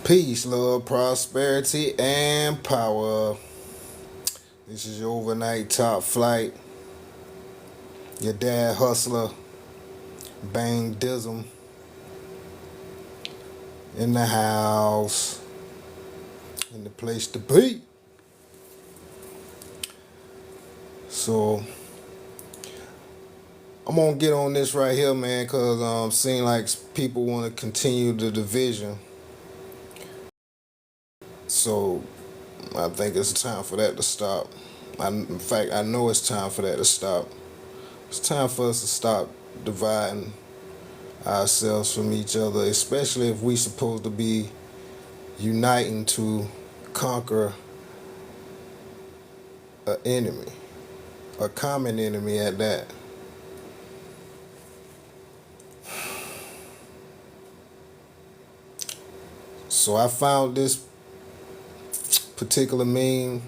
Peace, love, prosperity, and power. This is your overnight top flight. Your dad hustler, Bang Dism, in the house, in the place to be. So I'm gonna get on this right here, man, cause seem like people want to continue the division. So I think it's time for that to stop. In fact, I know it's time for that to stop. It's time for us to stop dividing ourselves from each other, especially if we supposed to be uniting to conquer an enemy, a common enemy at that. So I found this particular meme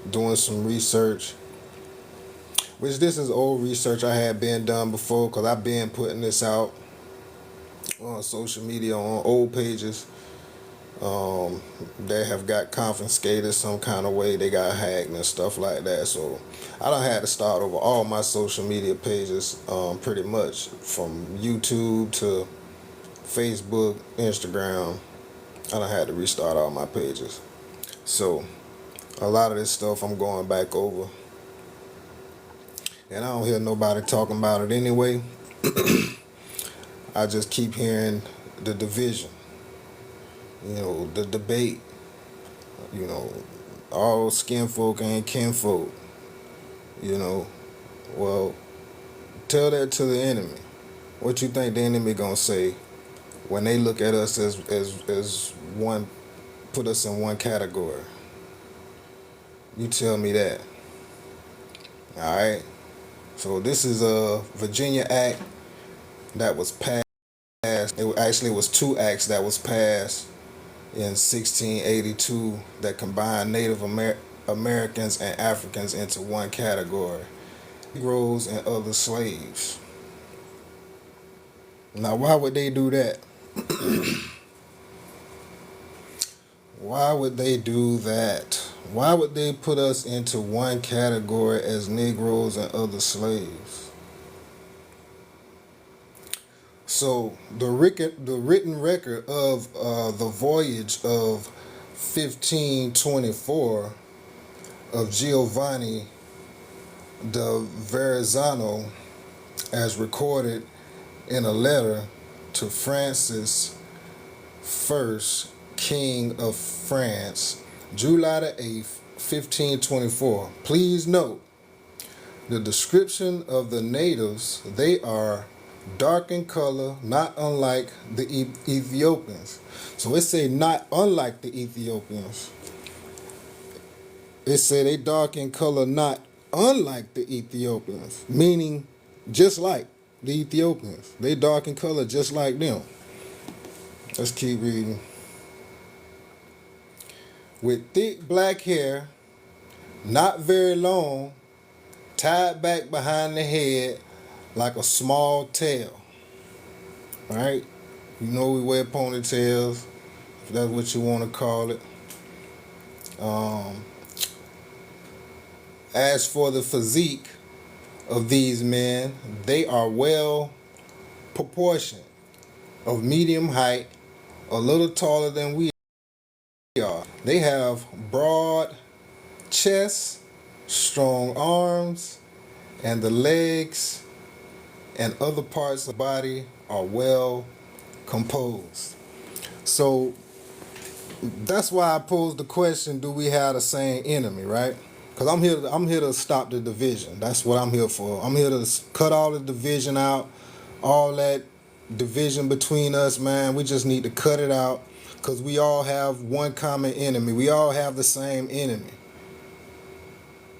doing some research, which this is old research I had been done before because I've been putting this out on social media on old pages. They have got confiscated some kind of way. They got hacked and stuff like that. So I done had to start over all my social media pages, pretty much from YouTube to Facebook, Instagram. I done had to restart all my pages. So a lot of this stuff I'm going back over, and I don't hear nobody talking about it anyway. I just keep hearing the division, the debate, all skin folk ain't kinfolk, Well, tell that to the enemy. What you think the enemy gonna say when they look at us as one, put us in one category? You tell me that. All right. So this is a Virginia Act that was passed. It actually was two acts that was passed in 1682 that combined Native Americans and Africans into one category: Negroes and other slaves. Now, why would they do that? Why would they do that? Why would they put us into one category as Negroes and other slaves? So the written record of the voyage of 1524 of Giovanni da Verrazzano, as recorded in a letter to Francis I, King of France, July the 8th, 1524. Please note the description of the natives. They are dark in color, not unlike the Ethiopians. So it say not unlike the Ethiopians. It say they dark in color, not unlike the Ethiopians, meaning just like the Ethiopians. They dark in color just like them. Let's keep reading. With thick black hair, not very long, tied back behind the head like a small tail. Right? We wear ponytails, if that's what you want to call it. As for the physique of these men, they are well proportioned, of medium height, a little taller than we are. They have broad chests, strong arms, and the legs and other parts of the body are well composed. So that's why I posed the question: do we have the same enemy, right? Because I'm here to stop the division. That's what I'm here for. I'm here to cut all the division out, all that division between us, man. We just need to cut it out because we all have one common enemy. We all have the same enemy.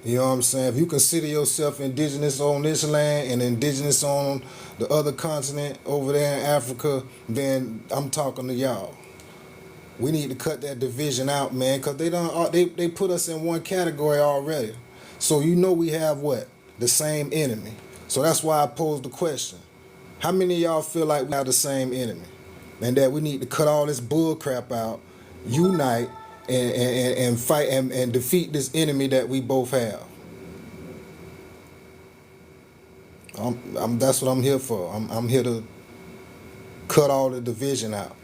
You know what I'm saying? If you consider yourself indigenous on this land and indigenous on the other continent over there in Africa, then I'm talking to y'all. We need to cut that division out, man, because they put us in one category already. So we have what? The same enemy. So that's why I posed the question. How many of y'all feel like we have the same enemy? and that we need to cut all this bull crap out, unite, and fight and defeat this enemy that we both have. That's what I'm here for. I'm here to cut all the division out.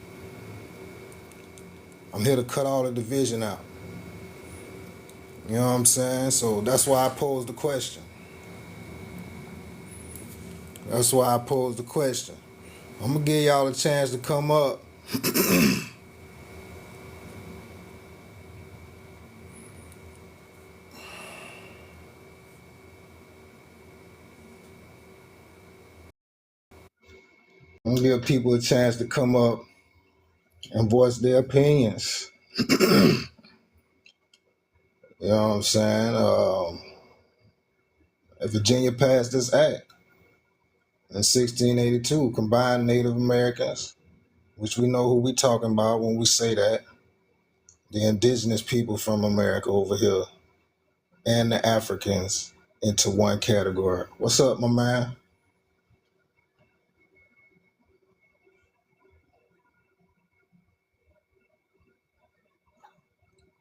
I'm here to cut all the division out. You know what I'm saying? So that's why I posed the question. That's why I posed the question. I'm gonna give y'all a chance to come up. I'm gonna give people a chance to come up and voice their opinions. You know what I'm saying? Virginia passed this act in 1682, combined Native Americans, which we know who we talking about when we say that, the indigenous people from America over here, and the Africans into one category. What's up, my man?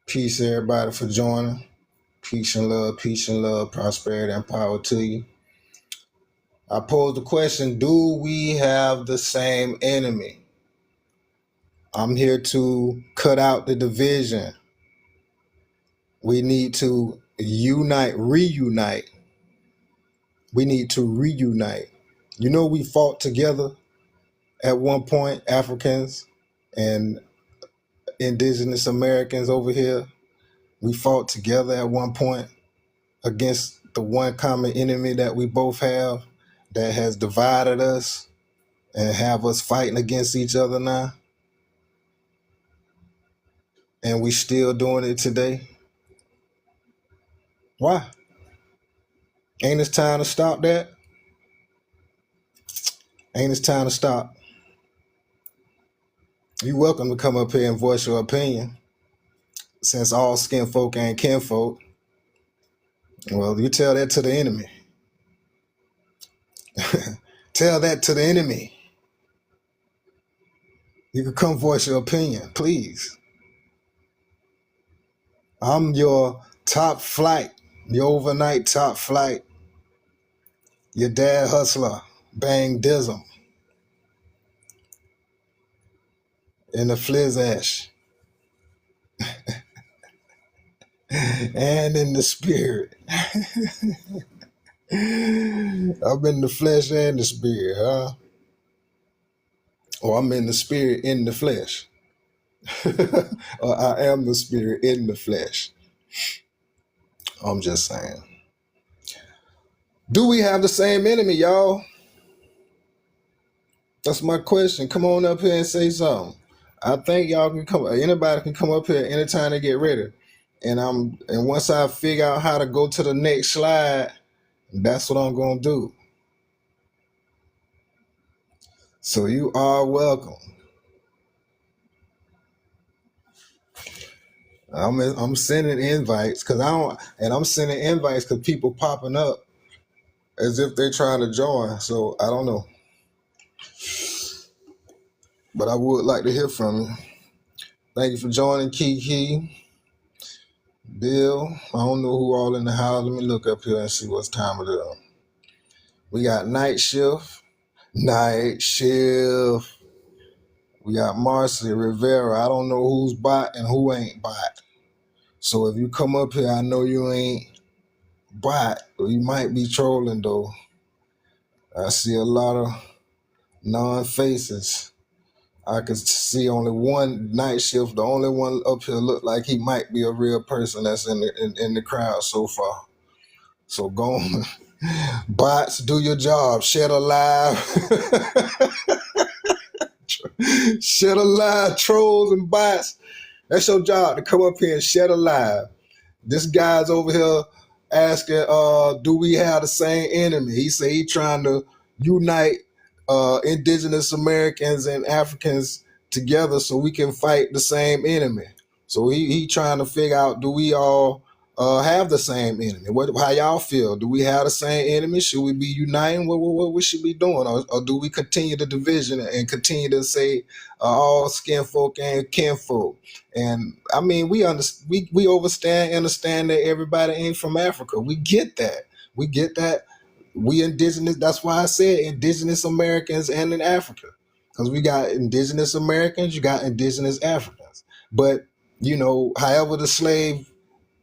Peace, everybody, for joining. Peace and love, prosperity and power to you. I posed the question, do we have the same enemy? I'm here to cut out the division. We need to reunite. We need to reunite. You know, we fought together at one point, Africans and Indigenous Americans over here. We fought together at one point against the one common enemy that we both have that has divided us and have us fighting against each other now. And we still doing it today. Why? Ain't it time to stop that? Ain't it time to stop? You welcome to come up here and voice your opinion. Since all skin folk ain't kinfolk, well, you tell that to the enemy. Tell that to the enemy. You can come voice your opinion, please. I'm your top flight, your overnight top flight, your dad hustler, bang dism, in the flizash, and in the spirit. I'm in the flesh and the spirit, huh? Or I'm in the spirit in the flesh. Or I am the spirit in the flesh. I'm just saying. Do we have the same enemy, y'all? That's my question. Come on up here and say something. I think y'all can come. Anybody can come up here anytime they get ready. And once I figure out how to go to the next slide, that's what I'm gonna do. So you are welcome. I'm sending invites because I'm sending invites because people popping up as if they're trying to join. So I don't know, but I would like to hear from you. Thank you for joining, Kiki, Bill. I don't know who all in the house. Let me look up here and see what's time it is. We got night shift. Night shift. We got Marcy Rivera. I don't know who's bot and who ain't bot. So if you come up here, I know you ain't bot. You might be trolling though. I see a lot of non-faces. I can see only one night shift. The only one up here look like he might be a real person that's in the crowd so far. So go on. Bots, do your job. Shed alive. Shed alive, trolls and bots. That's your job, to come up here and shed alive. This guy's over here asking, do we have the same enemy? He say he trying to unite Indigenous Americans and Africans together so we can fight the same enemy. So he trying to figure out, do we all have the same enemy? How y'all feel? Do we have the same enemy? Should we be uniting? What we should be doing, or do we continue the division and continue to say all skin folk and kinfolk? And I mean, we understand that everybody ain't from Africa. We get that. We get that. We indigenous. That's why I said indigenous Americans and in Africa, because we got indigenous Americans, you got indigenous Africans. But however the slave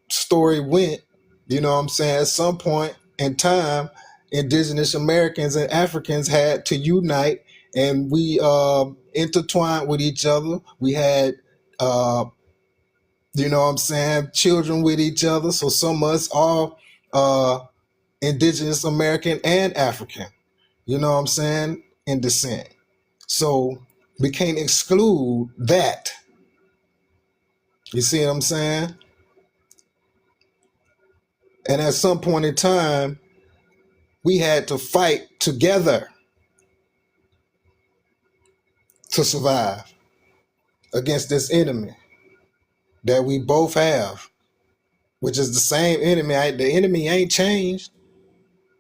story went, you know what I'm saying, at some point in time, indigenous Americans and Africans had to unite, and we intertwined with each other. We had uh, what I'm saying, children with each other. So some of us are uh, indigenous American and African, what I'm saying, in descent. So we can't exclude that. You see what I'm saying? And at some point in time, we had to fight together to survive against this enemy that we both have, which is the same enemy. The enemy ain't changed.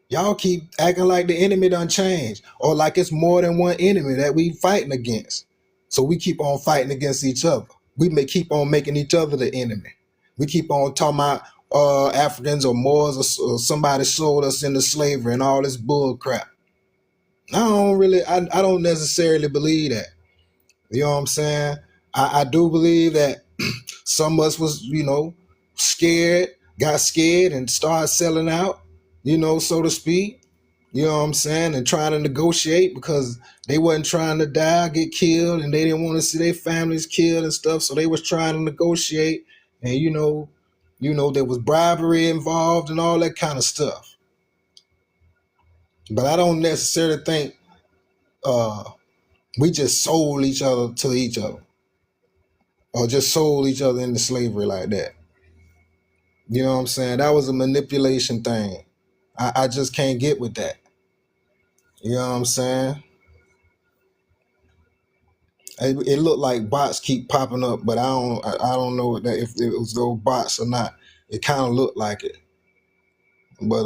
Y'all keep acting like the enemy done changed, or like it's more than one enemy that we fighting against. So we keep on fighting against each other. We may keep on making each other the enemy. We keep on talking about Africans or Moors, or somebody sold us into slavery and all this bull crap. I don't necessarily believe that. You know what I'm saying? I do believe that some of us was, scared, got scared and started selling out, so to speak. You know what I'm saying? And trying to negotiate because they wasn't trying to die, get killed, and they didn't want to see their families killed and stuff. So they was trying to negotiate, and there was bribery involved and all that kind of stuff. But I don't necessarily think we just sold each other to each other, or just sold each other into slavery like that. You know what I'm saying? That was a manipulation thing. I just can't get with that. You know what I'm saying? It looked like bots keep popping up, but I don't know if it was those bots or not. It kind of looked like it, but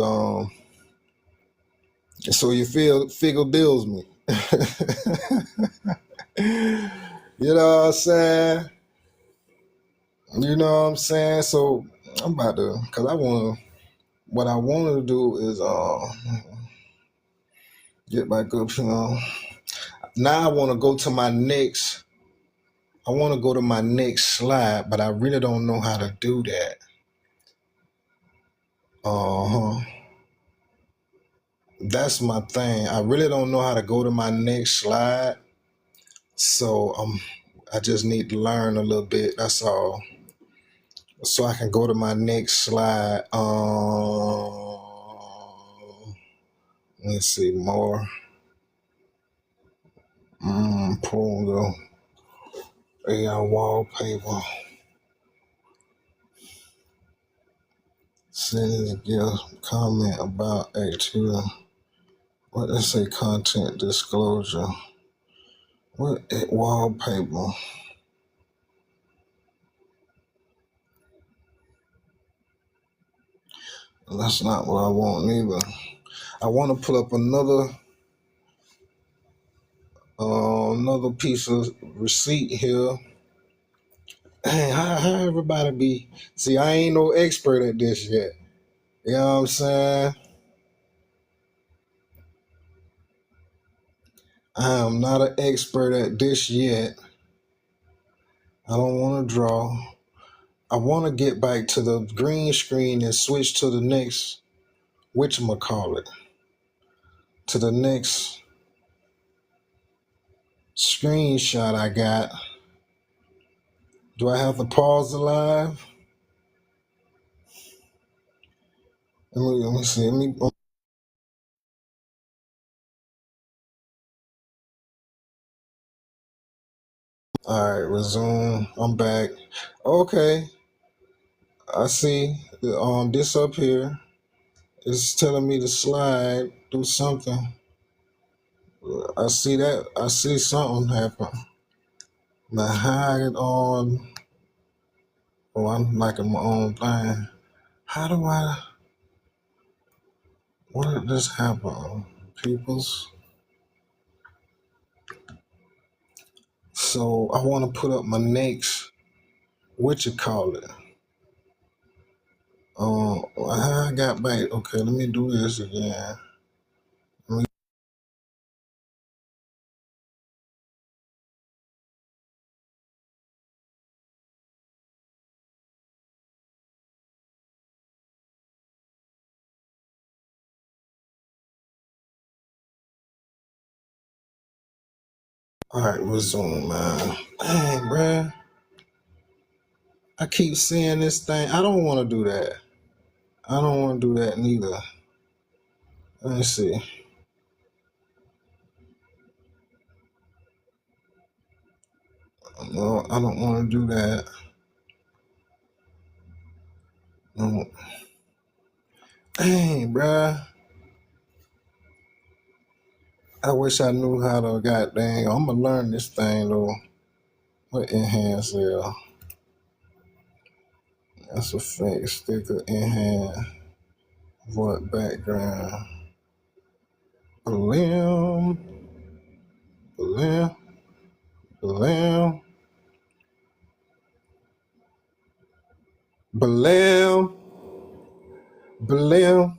so you figure bills me. You know what I'm saying? You know what I'm saying? So I'm about to, cause what I want to do is get back up. Now I want to go to my next. I want to go to my next slide, but I really don't know how to do that. Uh-huh. That's my thing. I really don't know how to go to my next slide. So I just need to learn a little bit. That's all. So I can go to my next slide. Let's see more. Pull the AI wallpaper. Send a gift, comment about activity. What they say, content disclosure. What wallpaper? That's not what I want either. I want to pull up another piece of receipt here. Hey, how everybody be? See, I ain't no expert at this yet. You know what I'm saying? I am not an expert at this yet. I don't want to draw. I want to get back to the green screen and switch to the next, whatchamacallit, to the next screenshot I got. Do I have to pause the live? Let me see. All right, resume. I'm back. Okay, I see. This up here is telling me to slide, do something. I see that. I see something happen. But how it on? Oh, I'm liking my own thing. How do I? What did this happen, peoples? So I want to put up my next. What you call it? I got back. Okay, let me do this again. All right, resume, man. Dang, bruh. I keep seeing this thing. I don't want to do that. I don't want to do that neither. Let me see. No, I don't want to do that. No. Dang, bruh. I wish I knew how to goddamn. I'm gonna learn this thing though. What enhance there? That's a fake sticker enhance. What background? Blim, blim, blim, blim, blim.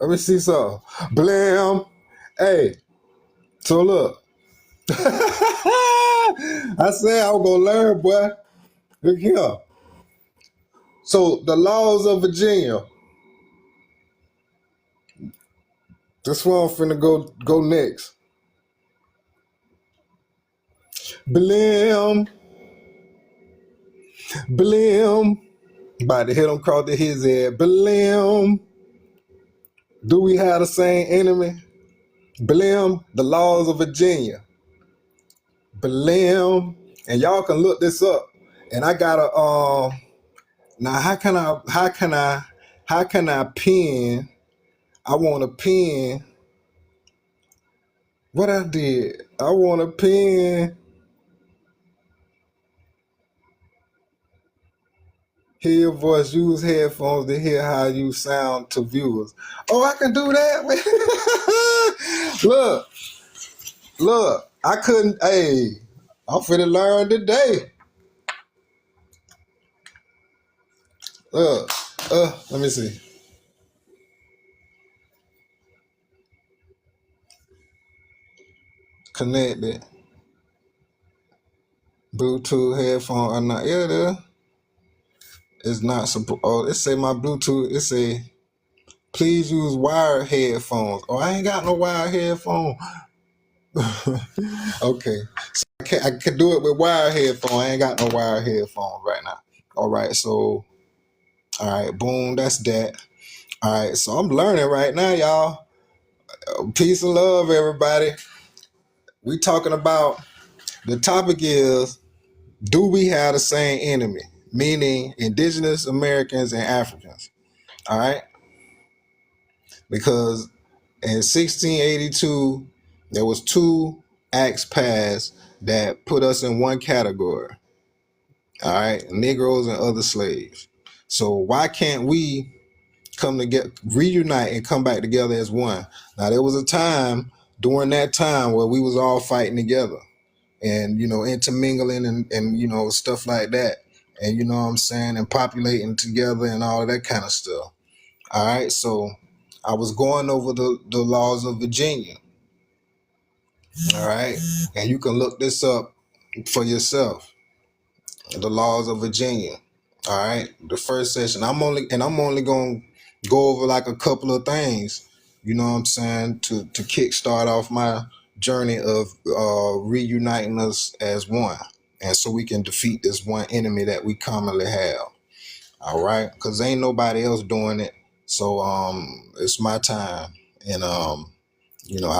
Let me see some. Blim. Hey, so look. I said I was gonna learn, boy. Look here. So the laws of Virginia. This one I'm finna go next. Blim, blim. About to hit him across his head. Blim. Do we have the same enemy? Blim. The laws of Virginia. Blim. And y'all can look this up. And I gotta now how can I pin? I want to pin what I did. I want to pin. Hear your voice, use headphones to hear how you sound to viewers. Oh, I can do that? look, I couldn't, hey, I'm finna learn today. Let me see. Connected. Bluetooth headphone or not. Yeah, there. It's not supposed, oh, it say my Bluetooth, it say, please use wired headphones. Oh, I ain't got no wired headphone. Okay. So I can do it with wired headphone. I ain't got no wired headphone right now. All right, so all right, boom, that's that. All right, so I'm learning right now, y'all. Peace and love, everybody. We talking about the topic is, do we have the same enemy? Meaning Indigenous Americans and Africans. All right, because in 1682 there was two acts passed that put us in one category. All right, Negroes and other slaves. So why can't we come together, reunite, and come back together as one? Now there was a time during that time where we was all fighting together, and intermingling and stuff like that, and you know what I'm saying, and populating together and all of that kind of stuff. All right, so I was going over the laws of Virginia. All right, and you can look this up for yourself. The laws of Virginia. All right, the first session. I'm only gonna go over like a couple of things. You know what I'm saying, to kickstart off my journey of reuniting us as one, and so we can defeat this one enemy that we commonly have. All right, because ain't nobody else doing it. So it's my time, and I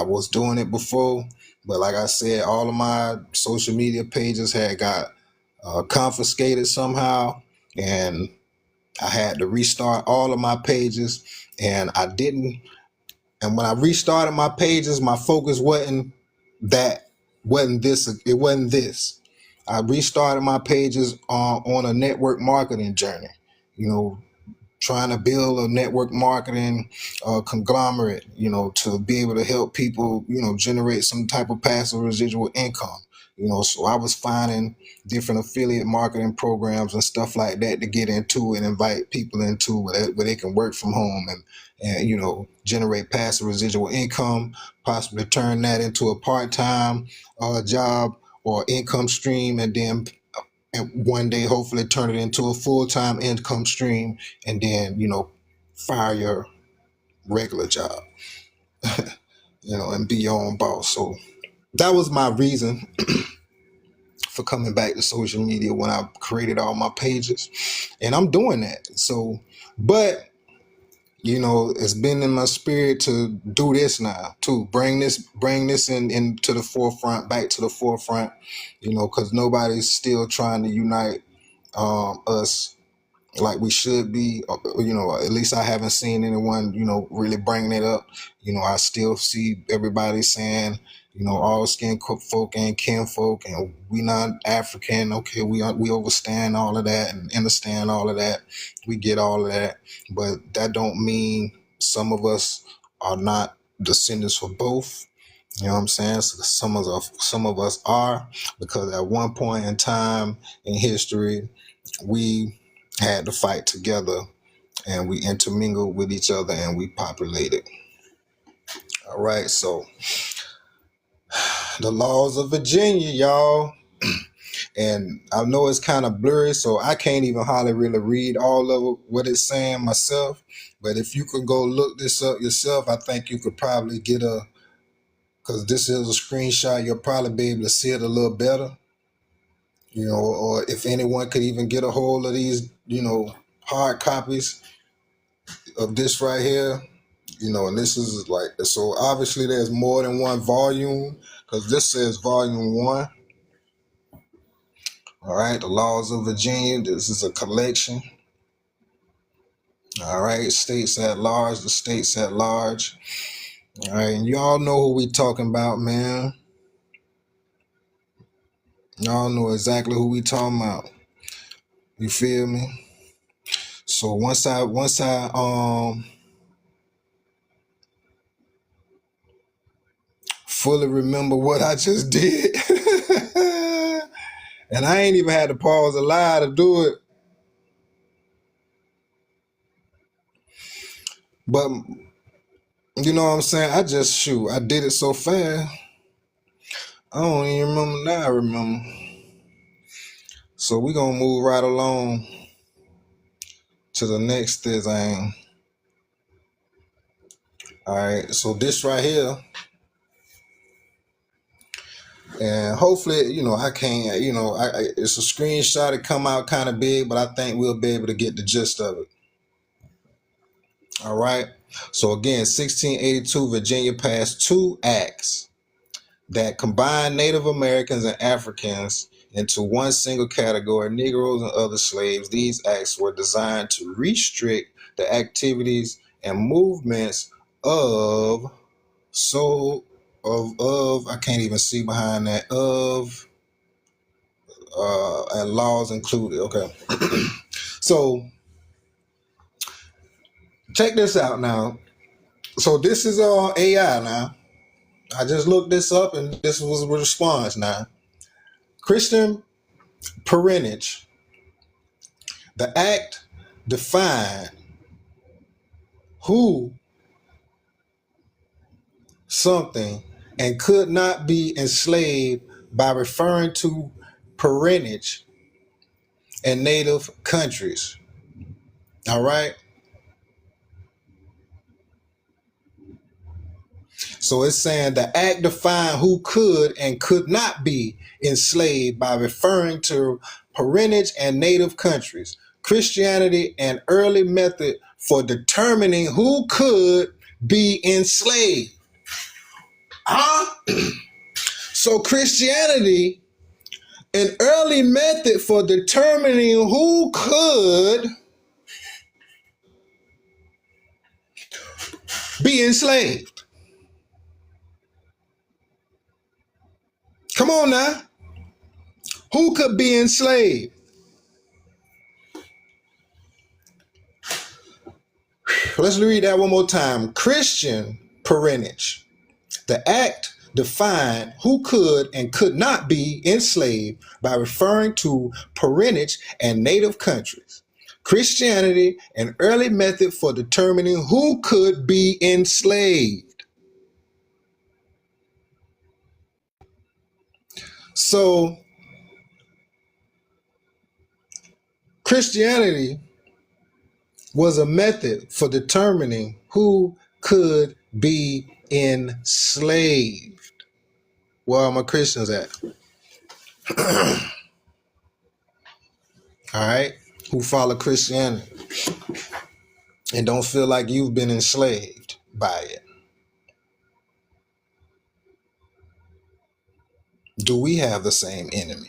was doing it before, but like I said, all of my social media pages had got confiscated somehow, and I had to restart all of my pages, and I didn't. And when I restarted my pages, my focus wasn't this. It wasn't this. I restarted my pages on a network marketing journey, you know, trying to build a network marketing conglomerate, to be able to help people, generate some type of passive residual income. So I was finding different affiliate marketing programs and stuff like that to get into and invite people into where they can work from home and generate passive residual income, possibly turn that into a part-time job or income stream, and one day hopefully turn it into a full-time income stream, and then fire your regular job, and be your own boss. So that was my reason for coming back to social media when I created all my pages, and I'm doing that. So, but it's been in my spirit to do this now too. Bring this into the forefront, back to the forefront, because nobody's still trying to unite us like we should be. At least I haven't seen anyone really bringing it up. I still see everybody saying all skin folk and kinfolk, and we not African. Okay, we understand all of that and understand all of that. We get all of that, but that don't mean some of us are not descendants for both. You know what I'm saying? So some of us are, because at one point in time in history, we had to fight together, and we intermingled with each other, and we populated. All right, so the laws of Virginia, y'all. And I know it's kind of blurry, so I can't even hardly really read all of what it's saying myself. But if you could go look this up yourself, I think you could probably because this is a screenshot, you'll probably be able to see it a little better. Or if anyone could even get a hold of these, hard copies of this right here, and this is like, so obviously there's more than one volume, because this says volume 1. All right, the laws of Virginia. This is a collection. All right, states at large, the states at large. All right, and y'all know who we talking about, man. Y'all know exactly who we talking about. You feel me? So once I fully remember what I just did, and I ain't even had to pause a lie to do it. But you know what I'm saying? I did it so fast. I don't even remember now. I remember. So we gonna move right along to the next thing. All right. So this right here, and hopefully, I can't. It's a screenshot. It come out kind of big, but I think we'll be able to get the gist of it. All right. So again, 1682, Virginia passed 2 acts that combined Native Americans and Africans into one single category, Negroes and other slaves. These acts were designed to restrict the activities and movements of I can't even see behind that, and laws included. Okay. So check this out now. So this is AI now. I just looked this up, and this was a response now. Christian parentage. The act defined who, something, and could not be enslaved by referring to parentage in native countries. All right. So it's saying the act defined who could and could not be enslaved by referring to parentage and native countries. Christianity, an early method for determining who could be enslaved. Huh? So Christianity, an early method for determining who could be enslaved. Come on now. Who could be enslaved? Let's read that one more time. Christian parentage. The act defined who could and could not be enslaved by referring to parentage and native countries. Christianity, an early method for determining who could be enslaved. So, Christianity was a method for determining who could be enslaved. Where are my Christians at? All right, who follow Christianity and don't feel like you've been enslaved by it. Do we have the same enemy?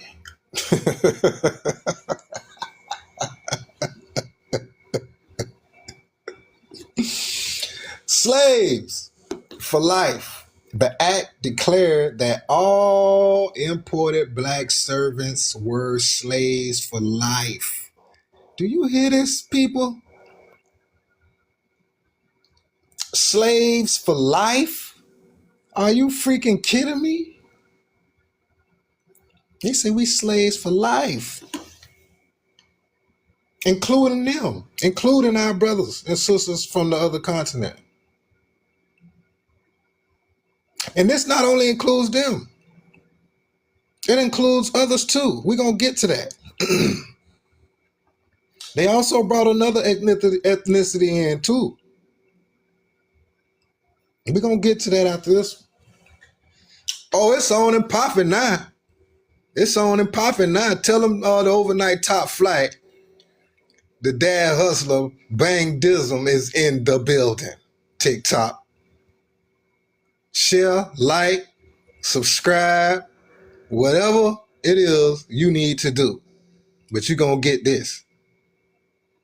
Slaves for life. The act declared that all imported black servants were slaves for life. Do you hear this, people? Slaves for life? Are you freaking kidding me? They say we slaves for life. Including them, including our brothers and sisters from the other continent. And this not only includes them, it includes others too. We're going to get to that. They also brought another ethnicity in too. We're going to get to that after this. Oh, it's on and popping now. It's on and popping now. Tell them the overnight top flight, the dad hustler, Bang Dism is in the building. TikTok. Share, like, subscribe, whatever it is you need to do. But you're going to get this.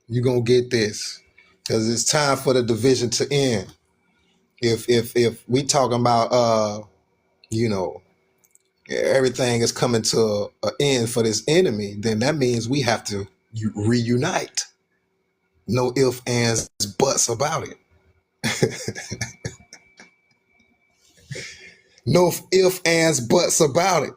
You're going to get this. Because it's time for the division to end. If we talking about, everything is coming to an end for this enemy, then that means we have to reunite. No ifs, ands, buts about it. No ifs, ands, buts about it.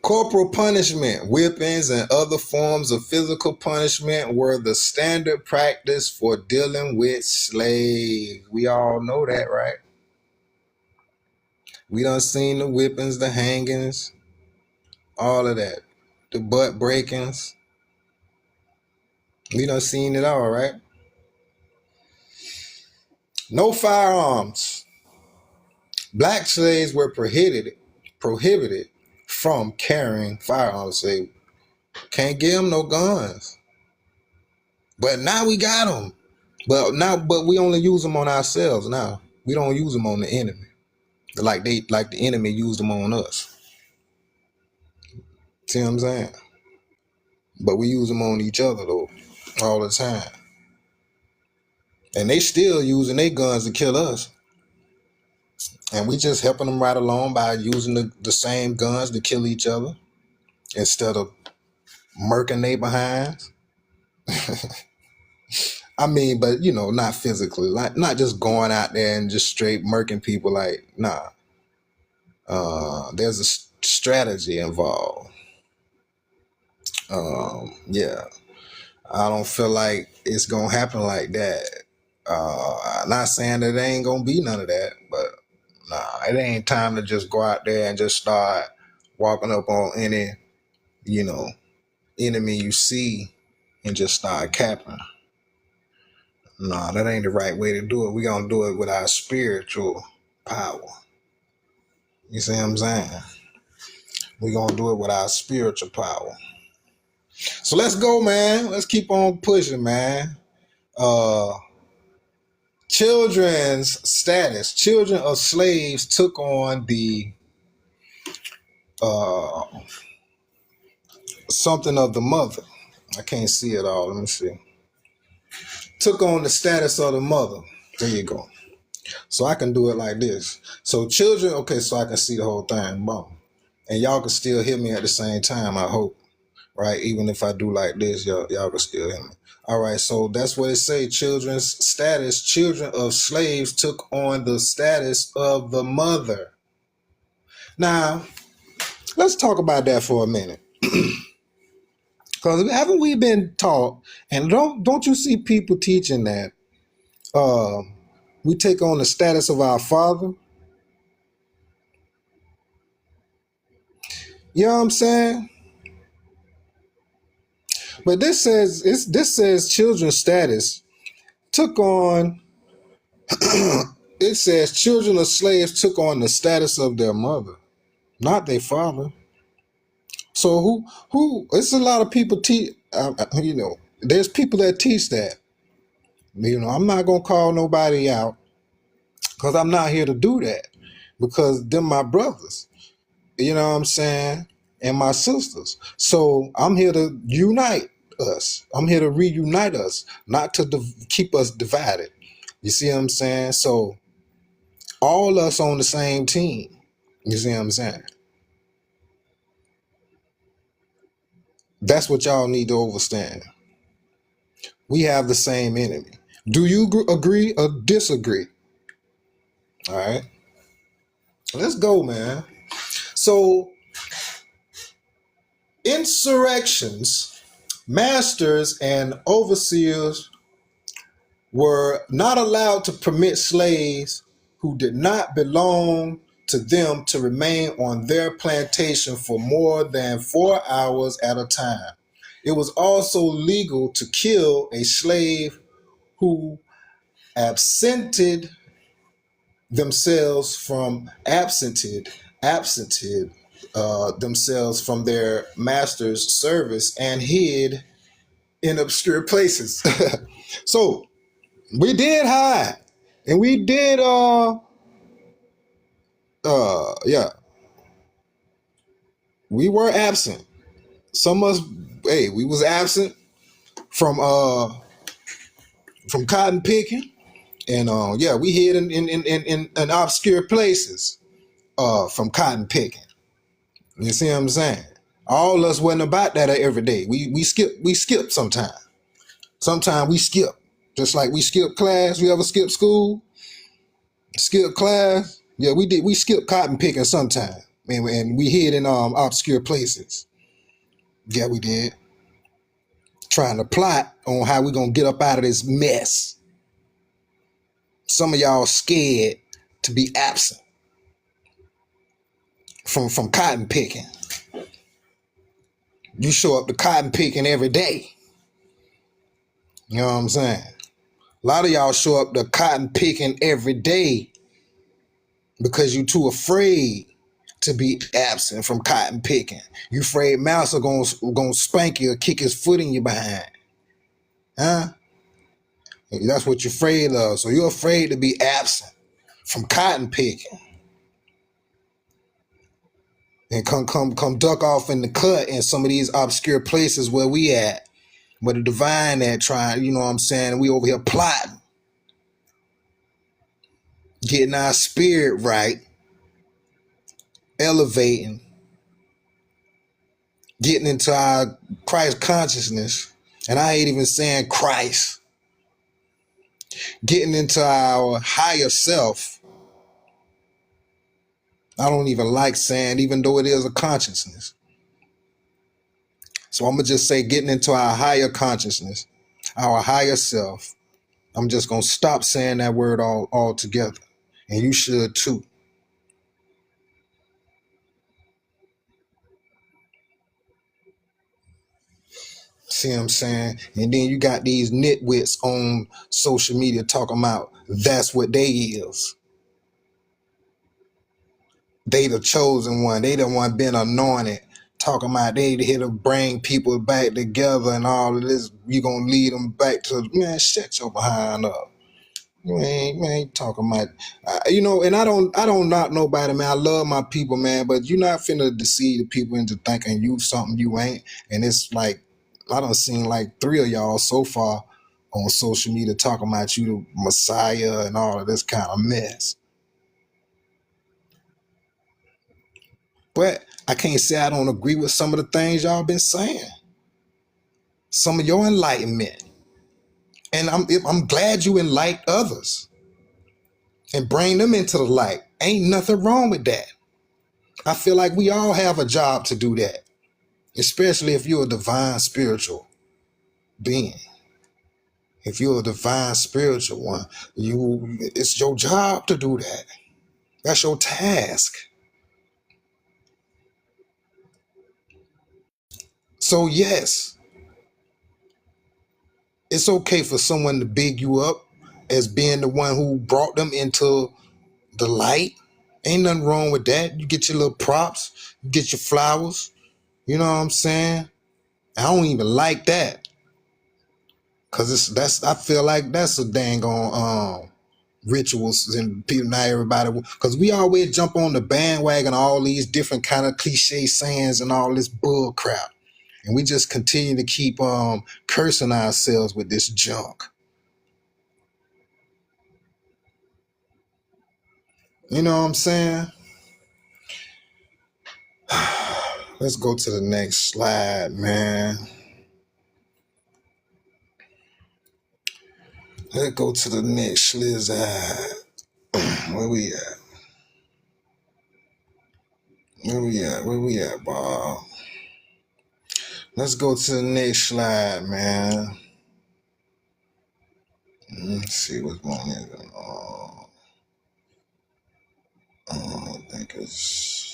Corporal punishment, whippings, and other forms of physical punishment were the standard practice for dealing with slaves. We all know that, right? We done seen the whippings, the hangings, all of that. The butt breakings. We done seen it all, right? No firearms. Black slaves were prohibited from carrying firearms. They can't give them no guns. But now we got them. But we only use them on ourselves now. We don't use them on the enemy. Like the enemy used them on us. See what I'm saying? But we use them on each other though, all the time. And they still using their guns to kill us. And we just helping them right along by using the same guns to kill each other instead of murking their behinds. I mean, but not physically, like not just going out there and just straight murking people. Like, nah. There's a strategy involved. Yeah, I don't feel like it's gonna happen like that. I'm not saying that there ain't gonna be none of that, but nah, it ain't time to just go out there and just start walking up on any, enemy you see and just start capping. Nah, that ain't the right way to do it. We gonna do it with our spiritual power. You see what I'm saying? We gonna do it with our spiritual power. So let's go, man. Let's keep on pushing, man. Children's status. Children of slaves took on the something of the mother. I can't see it all. Let me see. Took on the status of the mother. There you go. So I can do it like this. So children, okay, so I can see the whole thing. Boom. And y'all can still hear me at the same time, I hope. right? Even if I do like this, y'all can still hear me. All right, so that's what it say. Children's status. Children of slaves took on the status of the mother. Now, let's talk about that for a minute. Because haven't we been taught, and don't you see people teaching that uh, we take on the status of our father? You know what I'm saying? But this says children's status took on. It says children of slaves took on the status of their mother, not their father. So who? It's a lot of people teach. There's people that teach that. I'm not gonna call nobody out because I'm not here to do that. Because them my brothers. You know what I'm saying? And my sisters. So I'm here to unite us. I'm here to reunite us, not to keep us divided. You see what I'm saying? So all us on the same team. You see what I'm saying? That's what y'all need to understand. We have the same enemy. Do you agree or disagree? All right. Let's go, man. So insurrections, masters, and overseers were not allowed to permit slaves who did not belong to them to remain on their plantation for more than 4 hours at a time. It was also legal to kill a slave who absented themselves from themselves from their master's service and hid in obscure places. So we did hide, and we did yeah, we were absent. Some of us, hey, we was absent from cotton picking, and yeah, we hid in obscure places from cotton picking. You see what I'm saying? All of us wasn't about that every day. We skip sometimes. Sometimes we skip. Just like we skip class. We ever skip school? Skip class? Yeah, we did. We skipped cotton picking sometime. And we hid in obscure places. Yeah, we did. Trying to plot on how we gonna get up out of this mess. Some of y'all scared to be absent from cotton picking. You show up to cotton picking every day. You know what I'm saying? A lot of y'all show up to cotton picking every day because you too afraid to be absent from cotton picking. You afraid Mouse are gonna spank you or kick his foot in your behind. Huh? That's what you're afraid of. So you're afraid to be absent from cotton picking. And come duck off in the cut in some of these obscure places where we at. Where the divine at trying, you know what I'm saying? We over here plotting. Getting our spirit right. Elevating. Getting into our Christ consciousness. And I ain't even saying Christ. Getting into our higher self. I don't even like saying, even though it is a consciousness. So I'm going to just say getting into our higher consciousness, our higher self. I'm just going to stop saying that word all together. And you should too. See what I'm saying? And then you got these nitwits on social media talking about that's what they is. They the chosen one. They the one been anointed. Talking about they here to bring people back together and all of this. You gonna lead them back to, man, shut your behind up. You ain't talking about, and I don't knock nobody, man. I love my people, man, but you're not finna deceive the people into thinking you something you ain't. And it's like, I done seen like 3 of y'all so far on social media talking about you the Messiah and all of this kind of mess. But I can't say I don't agree with some of the things y'all been saying. some of your enlightenment. And I'm glad you enlighten others and bring them into the light. Ain't nothing wrong with that. I feel like we all have a job to do that, especially if you're a divine spiritual being. If you're a divine spiritual one, it's your job to do that. That's your task. So yes, it's okay for someone to big you up as being the one who brought them into the light. Ain't nothing wrong with that. You get your little props, you get your flowers. You know what I'm saying? I don't even like that, cause I feel like that's a dang on rituals and people, not everybody, because we always jump on the bandwagon all these different kind of cliche sayings and all this bull crap, and we just continue to keep cursing ourselves with this junk. You know what I'm saying? Let's go to the next slide, man. Let's go to the next slide. Where we at? Where we at, Bob? Let's go to the next slide, man. Let's see what's going on. I think it's.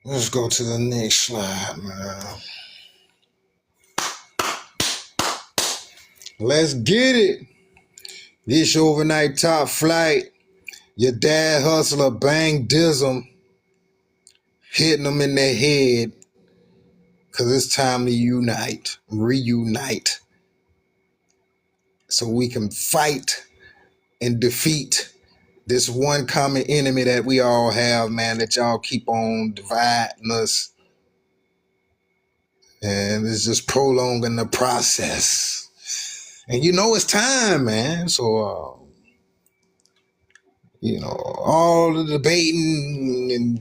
Let's go to the next slide, man. Let's get it. This overnight top flight. Your dad hustler bang dism, hitting them in their head, because it's time to reunite, so we can fight and defeat this one common enemy that we all have, man, that y'all keep on dividing us. And it's just prolonging the process. And you know it's time, man. So, all the debating and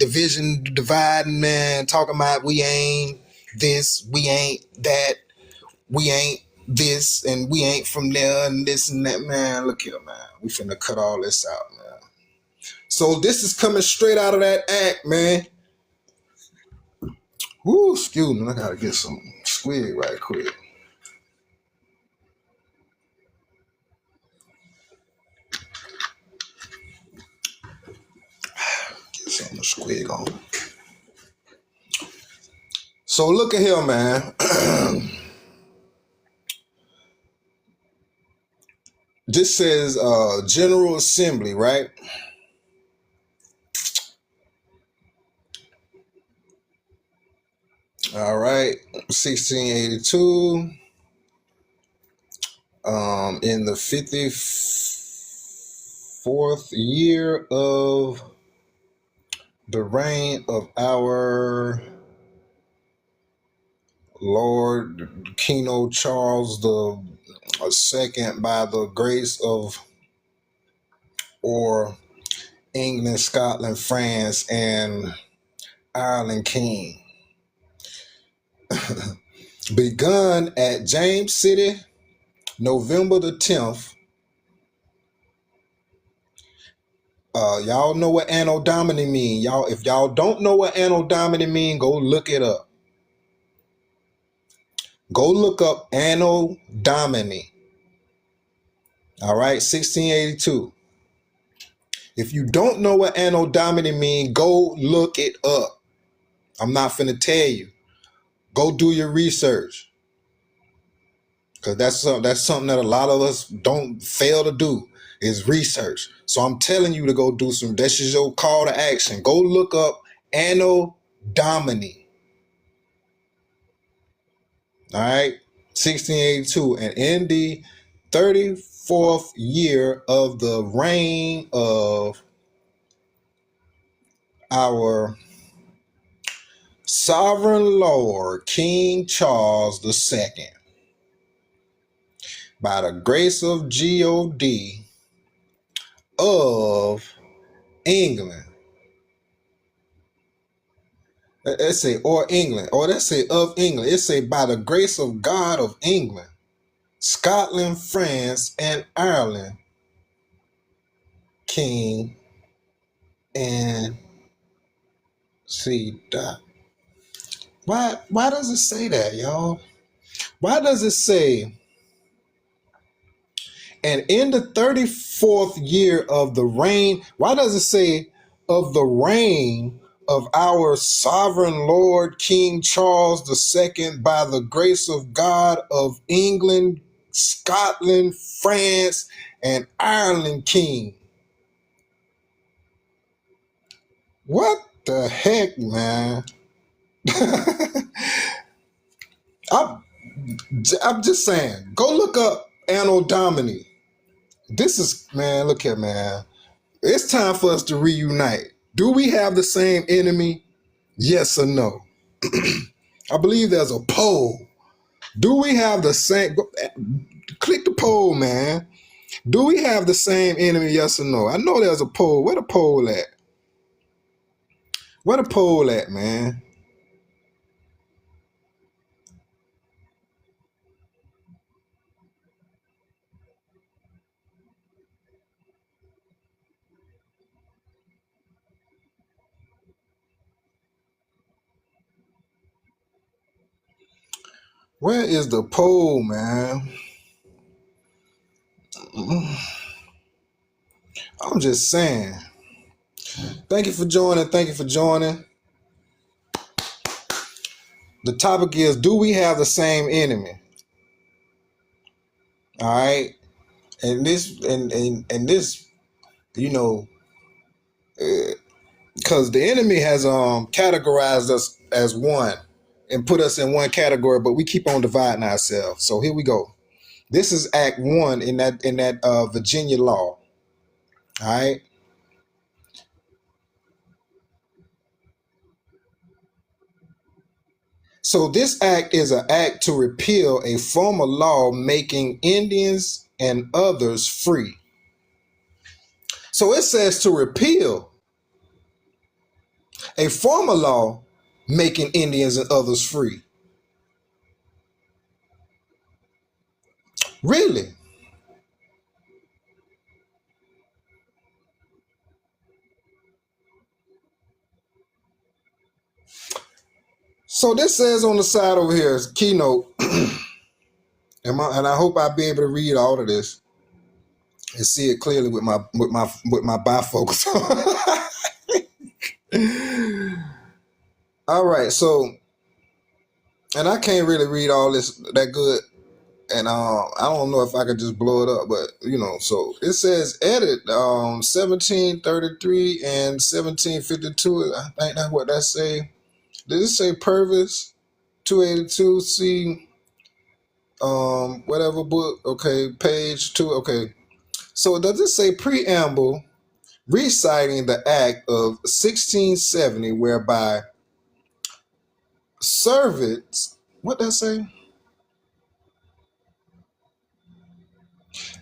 dividing, man, talking about we ain't this, we ain't that, we ain't this, and we ain't from there, and this and that, man. Look here, man. We finna cut all this out, man. So this is coming straight out of that act, man. Woo, excuse me. I gotta get some squid right quick. Get some squid on. So look at here, man. This says General Assembly, right? All right, 1682. In the 54th year of the reign of our Lord King Charles the Second, by the grace of or England, Scotland, France, and Ireland King, begun at James City, November the 10th. Y'all know what Anno Domini mean. Y'all, if y'all don't know what Anno Domini mean, go look it up. Go look up Anno Domini. All right, 1682. If you don't know what Anno Domini mean, go look it up. I'm not finna tell you. Go do your research. Because that's something that a lot of us don't fail to do, is research. So I'm telling you to go do some. That's just your call to action. Go look up Anno Domini. All right, 1682, and in the 34th year of the reign of our sovereign Lord King Charles II, by the grace of God of England, It say or England, or let's say of England. It say by the grace of God of England, Scotland, France, and Ireland, King, and see that. Why does it say that, y'all? Why does it say, and in the 34th year of the reign, why does it say of the reign of our sovereign Lord King Charles II by the grace of God of England, Scotland, France, and Ireland King? What the heck, man? I'm, I'm just saying, go look up Anno Domini. This is, man, look here, man. It's time for us to reunite. Do we have the same enemy? Yes or no? I believe there's a poll. Do we have the same? Click the poll, man. Do we have the same enemy? Yes or no? I know there's a poll. Where the poll at? Where the poll at, man? Where is the poll, man? I'm just saying. Thank you for joining. Thank you for joining. The topic is, do we have the same enemy? All right. And this, you know, because the enemy has categorized us as one and put us in one category, but we keep on dividing ourselves. So here we go. This is Act 1 in that Virginia law. All right. So this act is an act to repeal a former law making Indians and others free. So it says to repeal a former law making Indians and others free. Really? So this says on the side over here, keynote, and I hope I'll be able to read all of this and see it clearly with my bifocals. All right, so, and I can't really read all this that good, and I don't know if I could just blow it up, but so it says edit 1733 and 1752. I think that's what that say. Did it say Purvis 282 C whatever book? Okay, page 2. Okay, so does it say preamble reciting the act of 1670 whereby servants, what that say?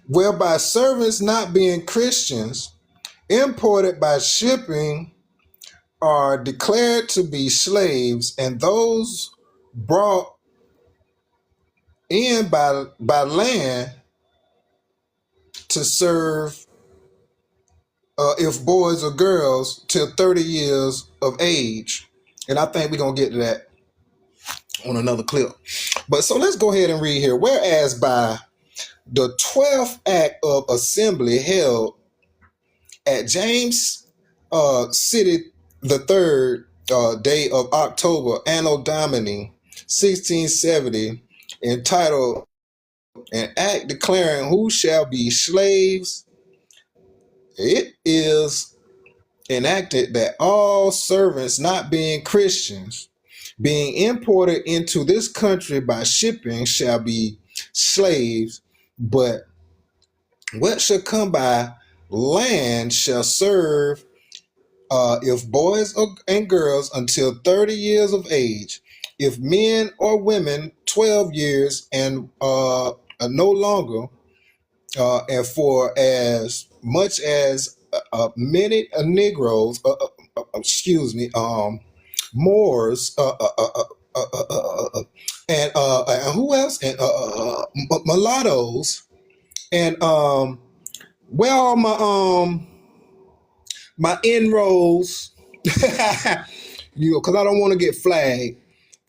Whereby servants not being Christians imported by shipping are declared to be slaves, and those brought in by land to serve, if boys or girls, till 30 years of age. And I think we're going to get to that on another clip. But so let's go ahead and read here. Whereas by the 12th Act of Assembly held at James City the 3rd day of October, Anno Domini 1670, entitled An Act Declaring Who Shall Be Slaves, it is enacted that all servants not being Christians being imported into this country by shipping shall be slaves, but what shall come by land shall serve, if boys and girls until 30 years of age, if men or women 12 years and no longer, and for as much as many Negroes, excuse me, Moors, and who else? And mulattoes, and where are my inroads? Because I don't want to get flagged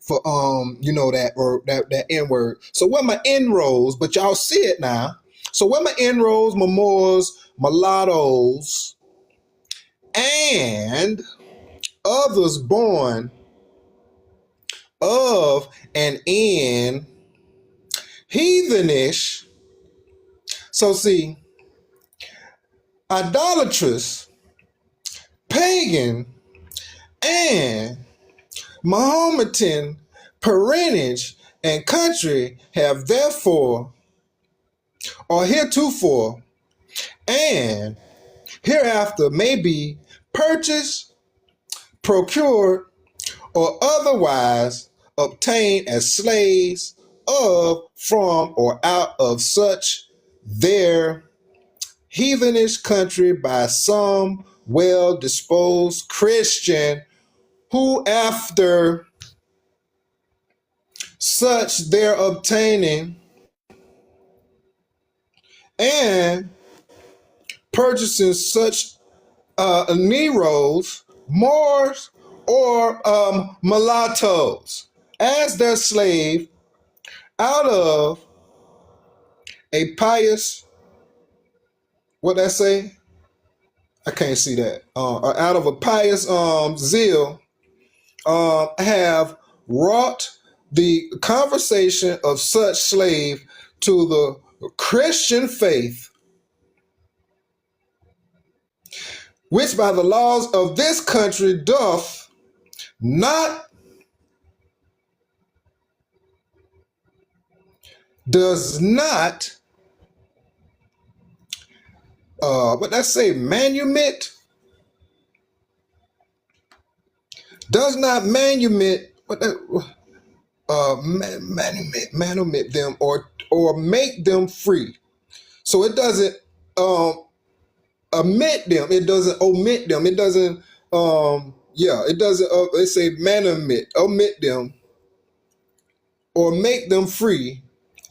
for that or that N word. So where my inroads? But y'all see it now. So where my inroads, my Moors, mulattoes, and others born of and in heathenish. So see, idolatrous, pagan, and Mahometan parentage and country have therefore, or heretofore, and hereafter may be purchased, procured, or otherwise obtained as slaves of, from, or out of such their heathenish country by some well-disposed Christian who after such their obtaining and purchasing such Negroes, Moors, or mulattoes as their slave out of a pious, what I say? I can't see that. Out of a pious zeal, have wrought the conversation of such slave to the Christian faith, which by the laws of this country not does not what that say manumit does not manumit what that manumit them or make them free. So it doesn't omit them, it doesn't omit them, it doesn't it doesn't they say manumit, omit them or make them free,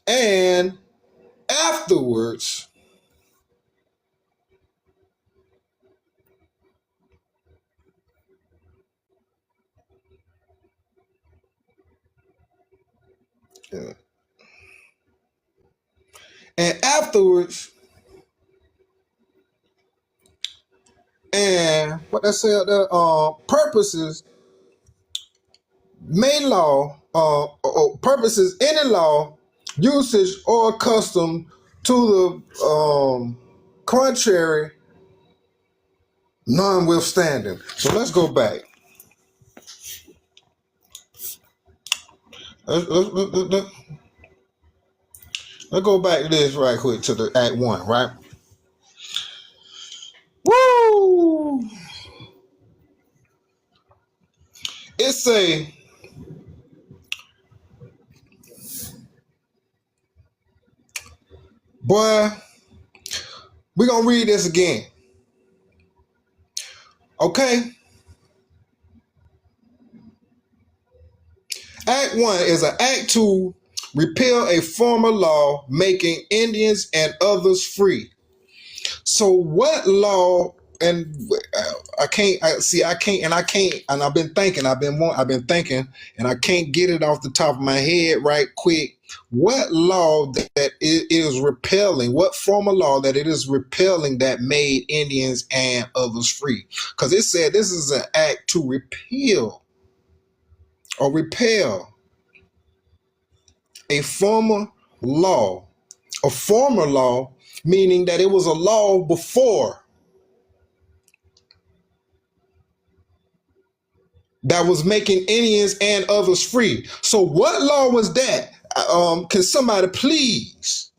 and afterwards yeah, and afterwards and what I say the purposes may law or purposes any law usage or custom to the contrary notwithstanding. So let's go back. Let's go back to this right quick to the Act 1, right? Woo! It say, boy, we're going to read this again. Okay? Act 1 is an act to repeal a former law making Indians and others free. So what law? And I can't. And I've been thinking. I've been thinking, and I can't get it off the top of my head right quick. What law that it is repelling? What former law that it is repelling that made Indians and others free? Because it said this is an act to repeal or repel a former law. A former law meaning that it was a law before that was making Indians and others free. So what law was that? Can somebody please?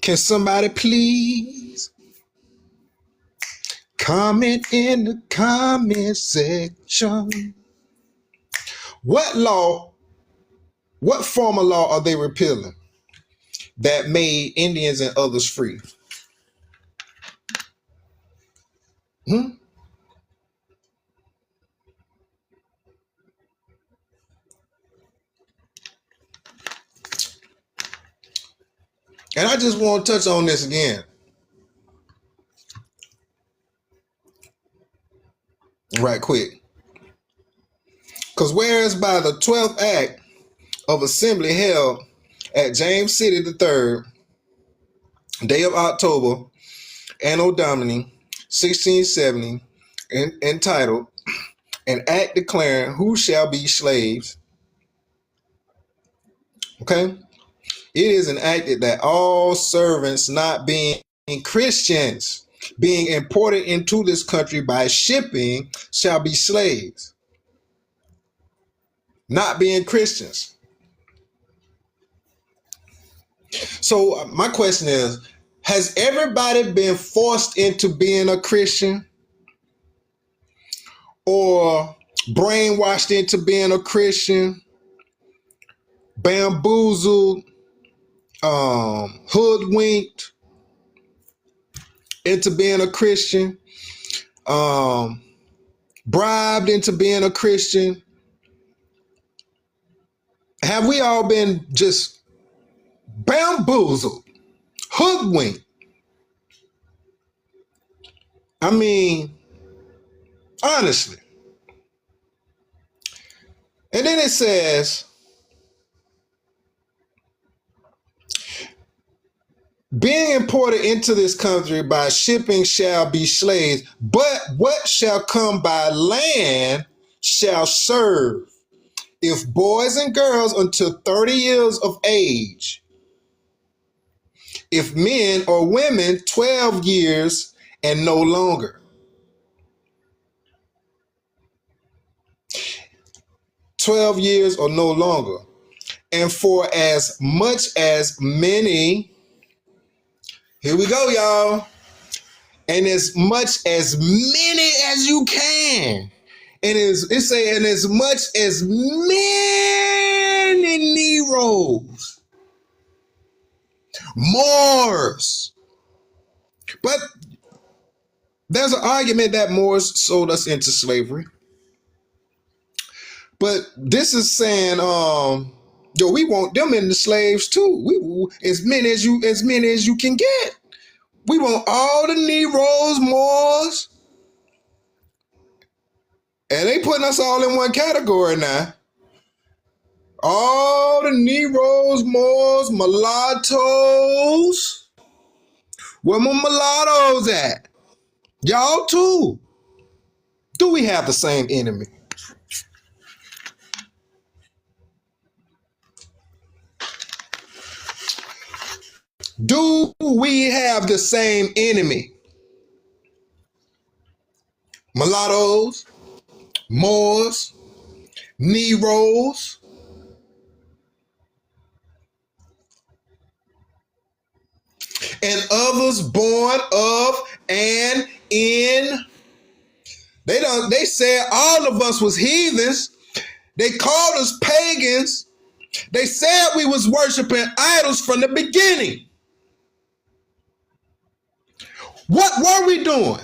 Can somebody please comment in the comment section? What law, what former law are they repealing that made Indians and others free? Hmm? And I just want to touch on this again, right quick. Because whereas by the 12th Act of Assembly held at James City III, day of October, Anno Domini, 1670, entitled, An Act Declaring Who Shall Be Slaves, okay? It is enacted that all servants not being Christians, being imported into this country by shipping, shall be slaves, not being Christians. So my question is, has everybody been forced into being a Christian or brainwashed into being a Christian, bamboozled, hoodwinked into being a Christian, um, bribed into being a Christian? Have we all been just bamboozled, hoodwinked? I mean, honestly. And then it says, being imported into this country by shipping shall be slaves, but what shall come by land shall serve. If boys and girls until 30 years of age, if men or women 12 years and no longer. 12 years or no longer. And for as much as many, here we go, y'all, and as much as many as you can. And it's saying as much as many Neros, Moors. But there's an argument that Moors sold us into slavery. But this is saying, yo, we want them in the slaves too. We as many as you can get. We want all the Neros, Moors, and they putting us all in one category now. All the Neros, Moors, Mollattoes. Where my mulattoes at? Y'all too. Do we have the same enemy? Do we have the same enemy? Mulattoes, Moors, Neros, and others born of and in. They said all of us was heathens. They called us pagans. They said we was worshiping idols from the beginning. What were we doing?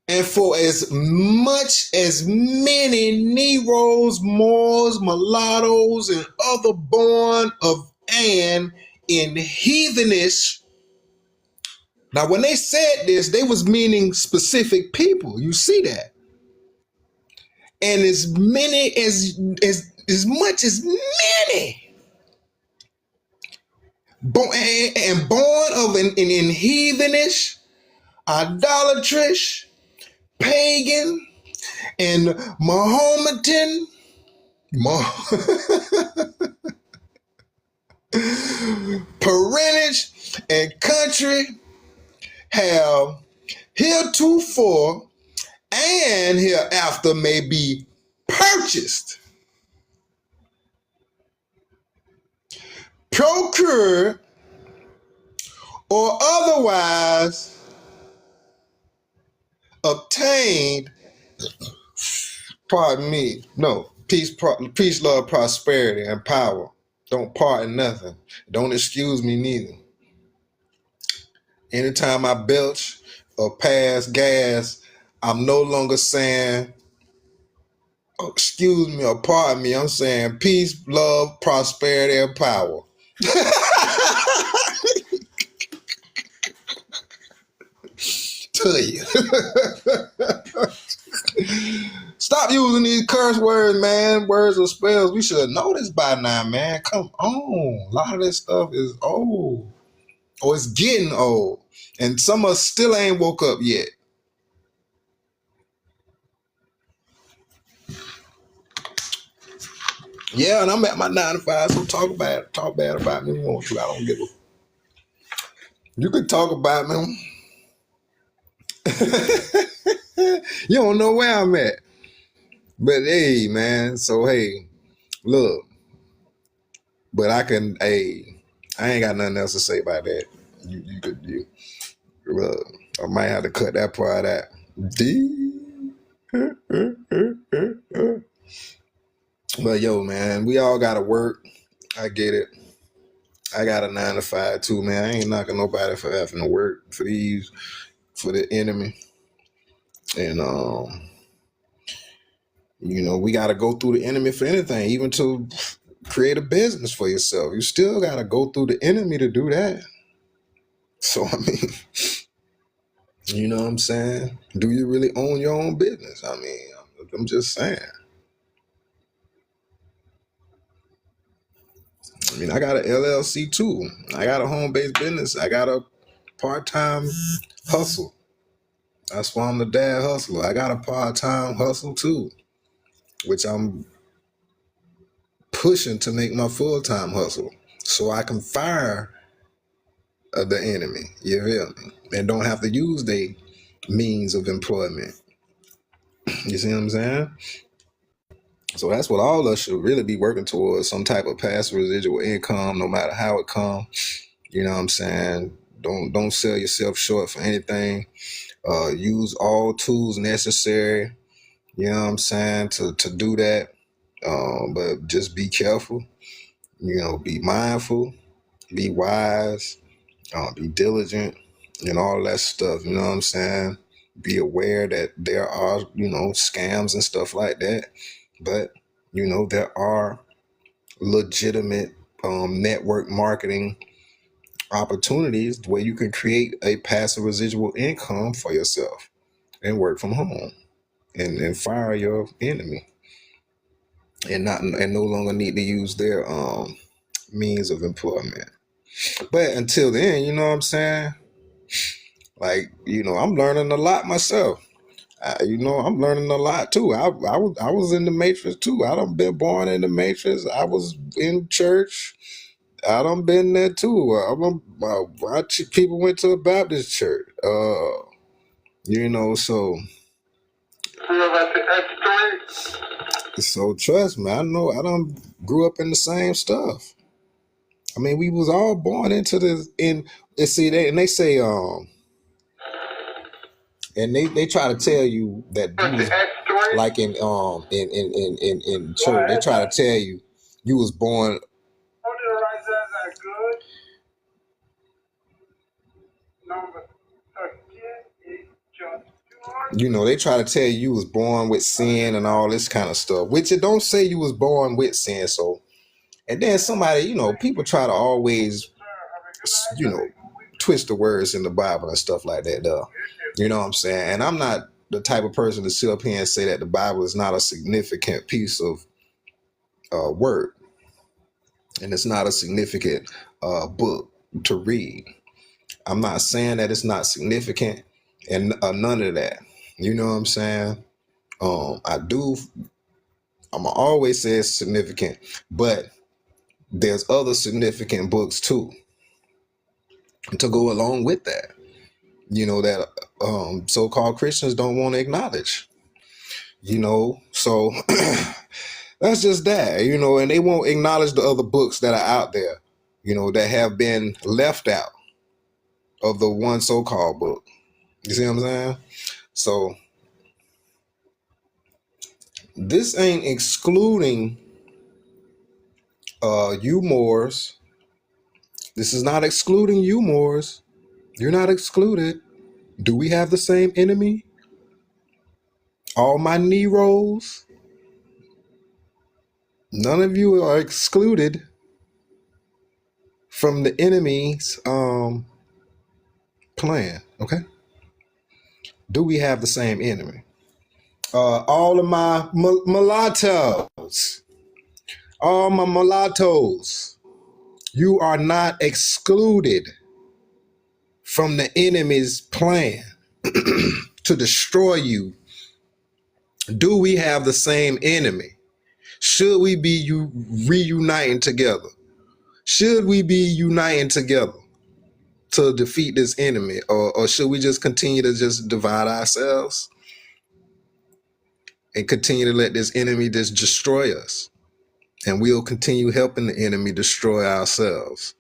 And for as much as many Neros, Moors, Mulattoes, and other born of and in heathenish. Now, when they said this, they was meaning specific people. You see that. And as many as much as many born of in heathenish, idolatrous, pagan, and Mahometan, parentage, and country have heretofore and hereafter may be purchased, procured, or otherwise obtained Pardon me. No. Peace, love, prosperity, and power. Don't pardon nothing. Don't excuse me neither. Anytime I belch or pass gas, I'm no longer saying, oh, excuse me or pardon me. I'm saying peace, love, prosperity, and power. To you. Stop using these curse words, man. Words or spells. We should know this by now, man. Come on. A lot of this stuff is old. Or it's getting old. And some of us still ain't woke up yet. Yeah, and I'm at my 9 to 5, so talk bad about me if you want to. I don't give a. You can talk about me. You don't know where I'm at. But hey, man, so hey, look. But I ain't got nothing else to say about that. Look, I might have to cut that part out. But yo, man, we all gotta work. I get it. I got a 9 to 5 too, man. I ain't knocking nobody for having to work for the enemy. And we gotta go through the enemy for anything, even to create a business for yourself. You still gotta go through the enemy to do that. So I mean, you know what I'm saying? Do you really own your own business? I mean, I'm just saying. I mean, I got an LLC too. I got a home-based business. I got a part-time hustle. That's why I'm the dad hustler. I got a part-time hustle too, which I'm pushing to make my full-time hustle so I can fire the enemy. You feel me? And don't have to use their means of employment. You see what I'm saying? So that's what all of us should really be working towards, some type of passive residual income, no matter how it comes. You know what I'm saying? Don't sell yourself short for anything. Use all tools necessary, you know what I'm saying, to do that. But just be careful, be mindful, be wise, be diligent, and all that stuff, you know what I'm saying? Be aware that there are, scams and stuff like that. But, there are legitimate network marketing opportunities where you can create a passive residual income for yourself and work from home and fire your enemy and no longer need to use their means of employment. But until then, you know what I'm saying? Like, I'm learning a lot myself. I'm learning a lot too. I was in the matrix too. I done been born in the matrix. I was in church. I done been there too. People went to a Baptist church. So. So trust me, I know I done grew up in the same stuff. I mean, we was all born into this. They say and they try to tell you that you was like in church. They try to tell you was born. They try to tell you was born with sin and all this kind of stuff, which it don't say you was born with sin. So, and then somebody, people try to always, twist the words in the Bible and stuff like that, though. You know what I'm saying? And I'm not the type of person to sit up here and say that the Bible is not a significant piece of work, and it's not a significant book to read. I'm not saying that it's not significant and none of that. You know what I'm saying? I'm always say it's significant, but there's other significant books too to go along with that. That so-called Christians don't want to acknowledge. So that's just that. And they won't acknowledge the other books that are out there, that have been left out of the one so-called book. You see what I'm saying? So This ain't excluding you Moors. This is not excluding you Moors. You're not excluded. Do we have the same enemy? All my Neros, none of you are excluded from the enemy's plan. Okay. Do we have the same enemy? All of my mulattoes, all my mulattoes, you are not excluded from the enemy's plan to destroy you. Do we have the same enemy? Should we be reuniting together? Should we be uniting together to defeat this enemy? Or should we just continue to just divide ourselves and continue to let this enemy just destroy us? And we'll continue helping the enemy destroy ourselves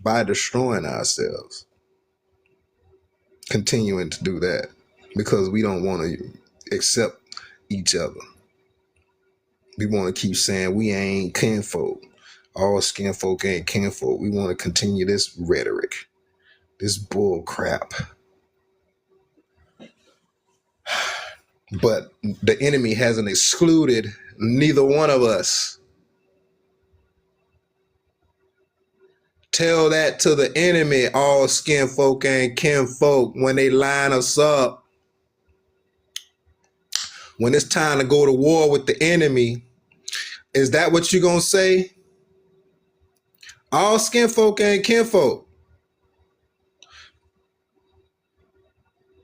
by destroying ourselves. Continuing to do that because we don't want to accept each other. We want to keep saying we ain't kinfolk. All skinfolk ain't kinfolk. We want to continue this rhetoric, this bull crap. But the enemy hasn't excluded neither one of us. Tell that to the enemy, all skinfolk ain't kinfolk, when they line us up. When it's time to go to war with the enemy, is that what you're going to say? All skinfolk ain't kinfolk.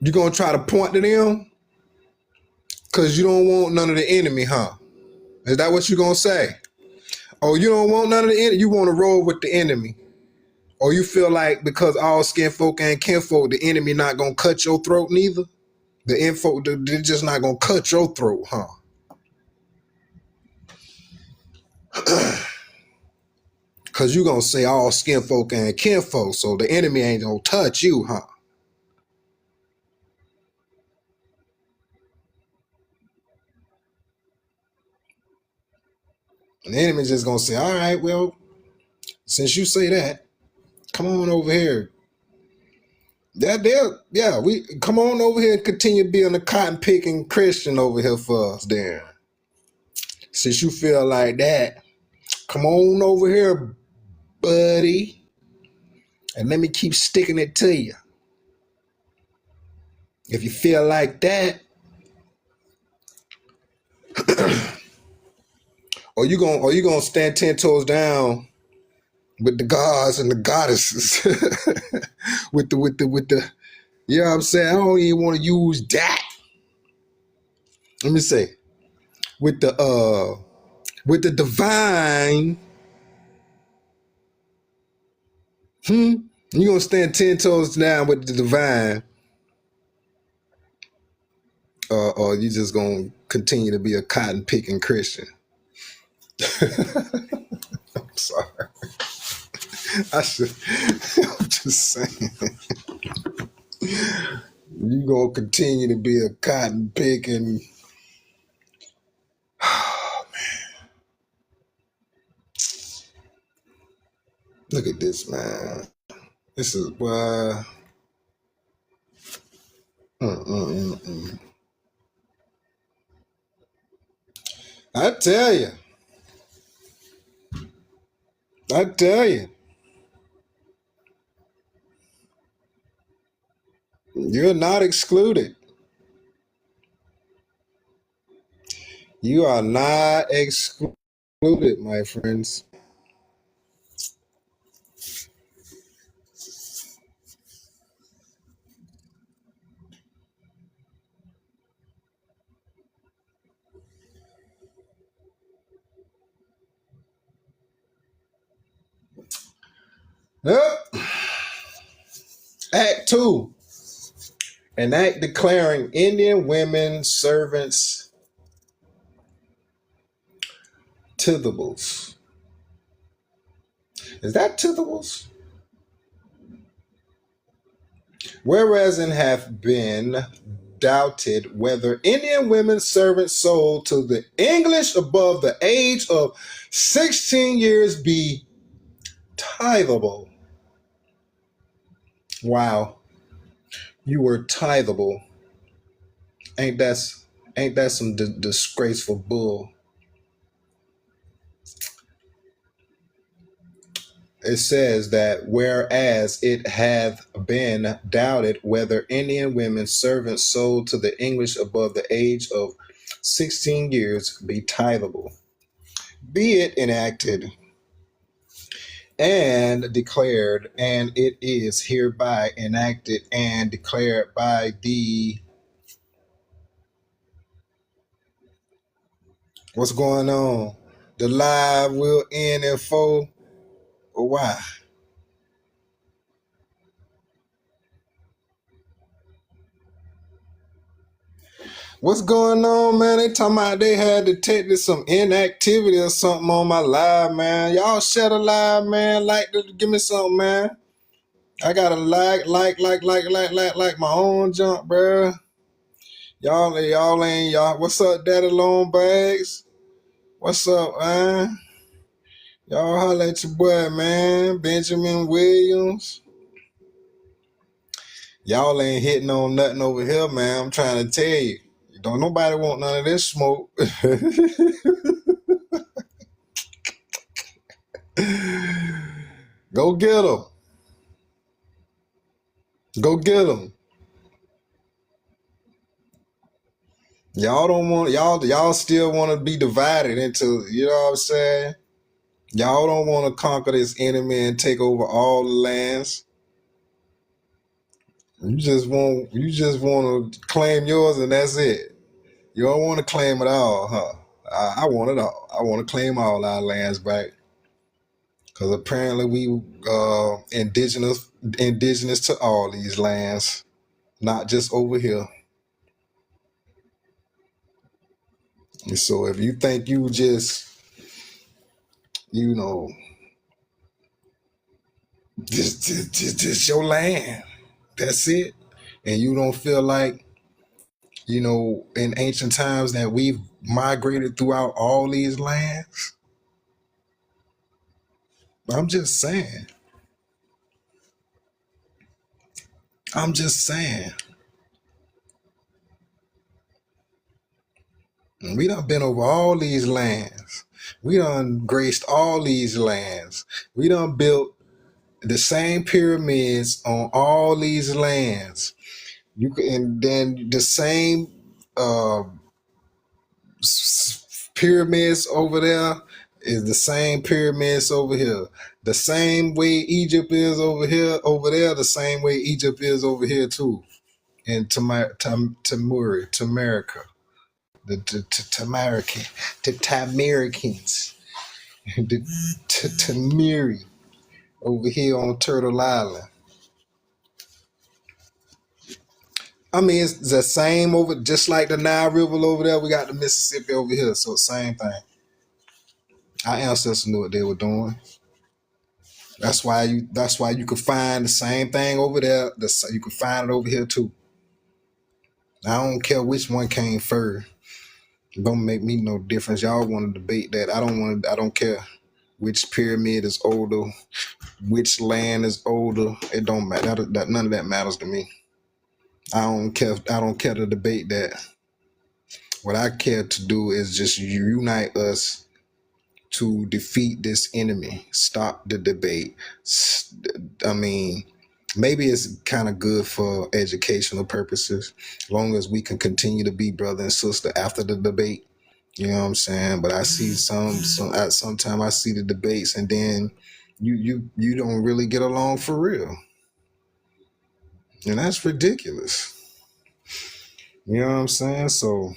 You going to try to point to them? Because you don't want none of the enemy, huh? Is that what you're going to say? Oh, you don't want none of the enemy? You want to roll with the enemy? Or you feel like because all skinfolk ain't kinfolk, the enemy not going to cut your throat neither? They're just not going to cut your throat, huh? Because you're going to say all skinfolk ain't kinfolk, so the enemy ain't going to touch you, huh? And the enemy's just going to say, all right, well, since you say that, come on over here. We come on over here and continue being a cotton picking Christian over here for us, then. Since you feel like that, come on over here, buddy, and let me keep sticking it to you. If you feel like that, or you gonna stand 10 toes down with the gods and the goddesses, with the, you know what I'm saying? I don't even want to use that. Let me say, with the divine. You gonna stand 10 toes down with the divine, or you just gonna continue to be a cotton picking Christian? I'm sorry. I should. I'm just saying. You gonna continue to be a cotton picking. Look at this, man. This is why. I tell you. I tell you. You're not excluded. You are not excluded, my friends. Yep. Act 2. An act declaring Indian women servants tithables. Is that tithables? Whereas and have been doubted whether Indian women servants sold to the English above the age of 16 years be tithable. Wow, you were tithable. Ain't that some disgraceful bull? It says that whereas it hath been doubted whether Indian women servants sold to the English above the age of 16 years be tithable, be it enacted and declared, and it is hereby enacted and declared by the what's going on? The live will end in 4 or why? What's going on, man? They talking about they had detected some inactivity or something on my live, man. Y'all share the live, man. Give me something, man. I gotta like my own junk, bro. Y'all ain't y'all. What's up, Daddy Long Bags? What's up, man? Y'all holla at your boy, man. Benjamin Williams. Y'all ain't hitting on nothing over here, man. I'm trying to tell you. Don't nobody want none of this smoke. Go get them. Go get them. Y'all don't want y'all still want to be divided into, you know what I'm saying? Y'all don't want to conquer this enemy and take over all the lands. You just want to claim yours and that's it. You don't want to claim it all, huh? I want it all. I want to claim all our lands back. Cause apparently we indigenous to all these lands, not just over here. And so if you think you just, you know, just your land, that's it, and you don't feel like, you know, in ancient times that we've migrated throughout all these lands, I'm just saying. I'm just saying. We done been over all these lands. We done graced all these lands. We done built the same pyramids on all these lands. And then the same uh, pyramids over there is the same pyramids over here. The same way Egypt is over here, over there, the same way Egypt is over here too. And Tamarica, the Tamaricans, the Tamiri over here on Turtle Island. I mean, it's the same over, just like the Nile River over there. We got the Mississippi over here, so same thing. Our ancestors knew what they were doing. That's why you could find the same thing over there. You could find it over here too. I don't care which one came first. It don't make me no difference. Y'all want to debate that? I don't care which pyramid is older, which land is older. It don't matter. None of that matters to me. I don't care. I don't care to debate that. What I care to do is just unite us to defeat this enemy. Stop the debate. I mean, maybe it's kind of good for educational purposes, as long as we can continue to be brother and sister after the debate. You know what I'm saying? But I see sometimes I see the debates and then you don't really get along for real. And that's ridiculous. You know what I'm saying? So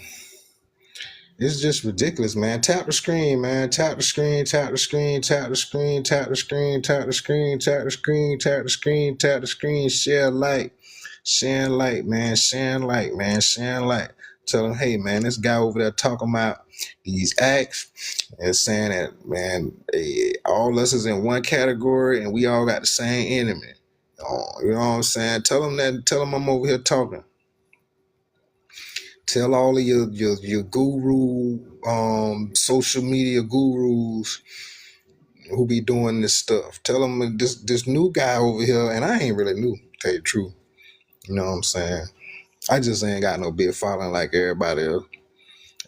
it's just ridiculous, man. Tap the screen, man. Tap the screen, tap the screen, tap the screen, tap the screen, tap the screen, tap the screen, tap the screen, tap the screen, share like, man. Share like, man. Share like. Tell them, hey, man, this guy over there talking about these acts and saying that, man, all us is in one category and we all got the same enemy. Oh, you know what I'm saying? Tell them I'm over here talking. Tell all of your guru, social media gurus who be doing this stuff. Tell them this new guy over here, and I ain't really new, to tell you the truth. You know what I'm saying? I just ain't got no big following like everybody else.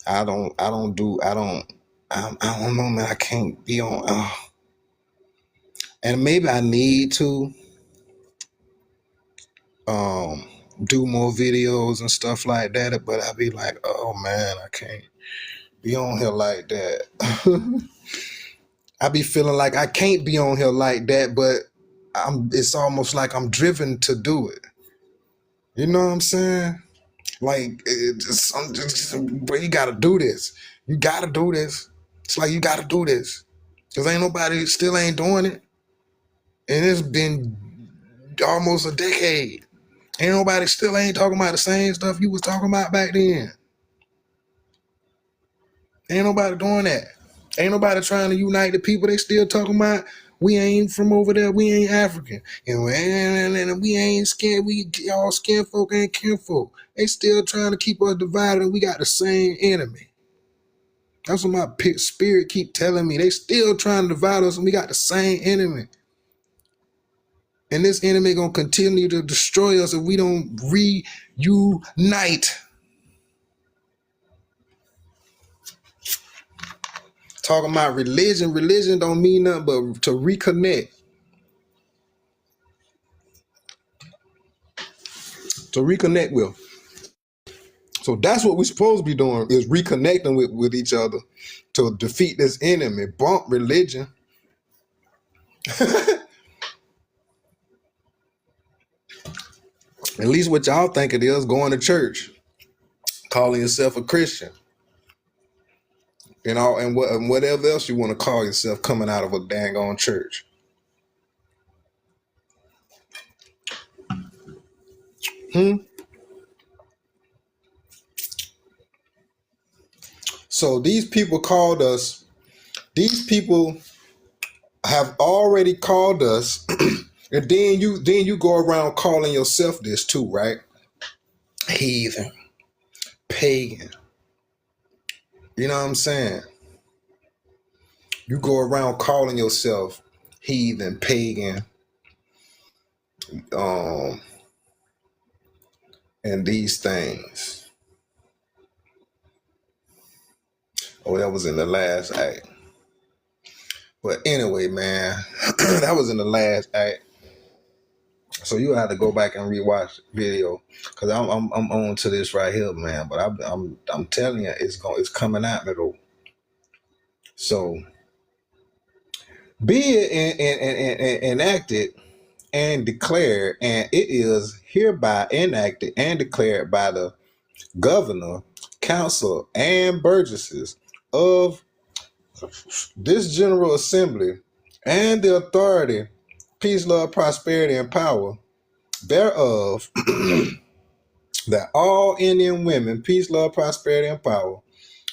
I don't know, man. I can't be on, and maybe I need to um do more videos and stuff like that, but I be like, oh man, I can't be on here like that. I be feeling like I can't be on here like that, but it's almost like I'm driven to do it. You know what I'm saying? Like, but you gotta do this. You gotta do this. It's like you gotta do this. Cause ain't nobody still ain't doing it. And it's been almost a decade. Ain't nobody still ain't talking about the same stuff you was talking about back then. Ain't nobody doing that. Ain't nobody trying to unite the people. They still talking about we ain't from over there. We ain't African. And we ain't skin. We all skin folk ain't kinfolk. They still trying to keep us divided and we got the same enemy. That's what my spirit keep telling me. They still trying to divide us and we got the same enemy. And this enemy gonna continue to destroy us if we don't reunite. Talking about religion. Religion don't mean nothing but to reconnect. To reconnect with. So that's what we're supposed to be doing, is reconnecting with each other to defeat this enemy. Bump religion. At least what y'all think it is, going to church, calling yourself a Christian. You know, and whatever else you want to call yourself coming out of a dang on church. So these people have already called us, and then you go around calling yourself this too, right? Heathen, pagan. You know what I'm saying? You go around calling yourself heathen, pagan, um, and these things. Oh, that was in the last act. But anyway, man, that was in the last act. So you have to go back and rewatch the video, because I'm on to this right here, man. But I'm telling you, it's coming at me though. So be it enacted and declared, and it is hereby enacted and declared by the governor, council, and burgesses of this General Assembly, and the authority, peace, love, prosperity, and power thereof, that all Indian women, peace, love, prosperity, and power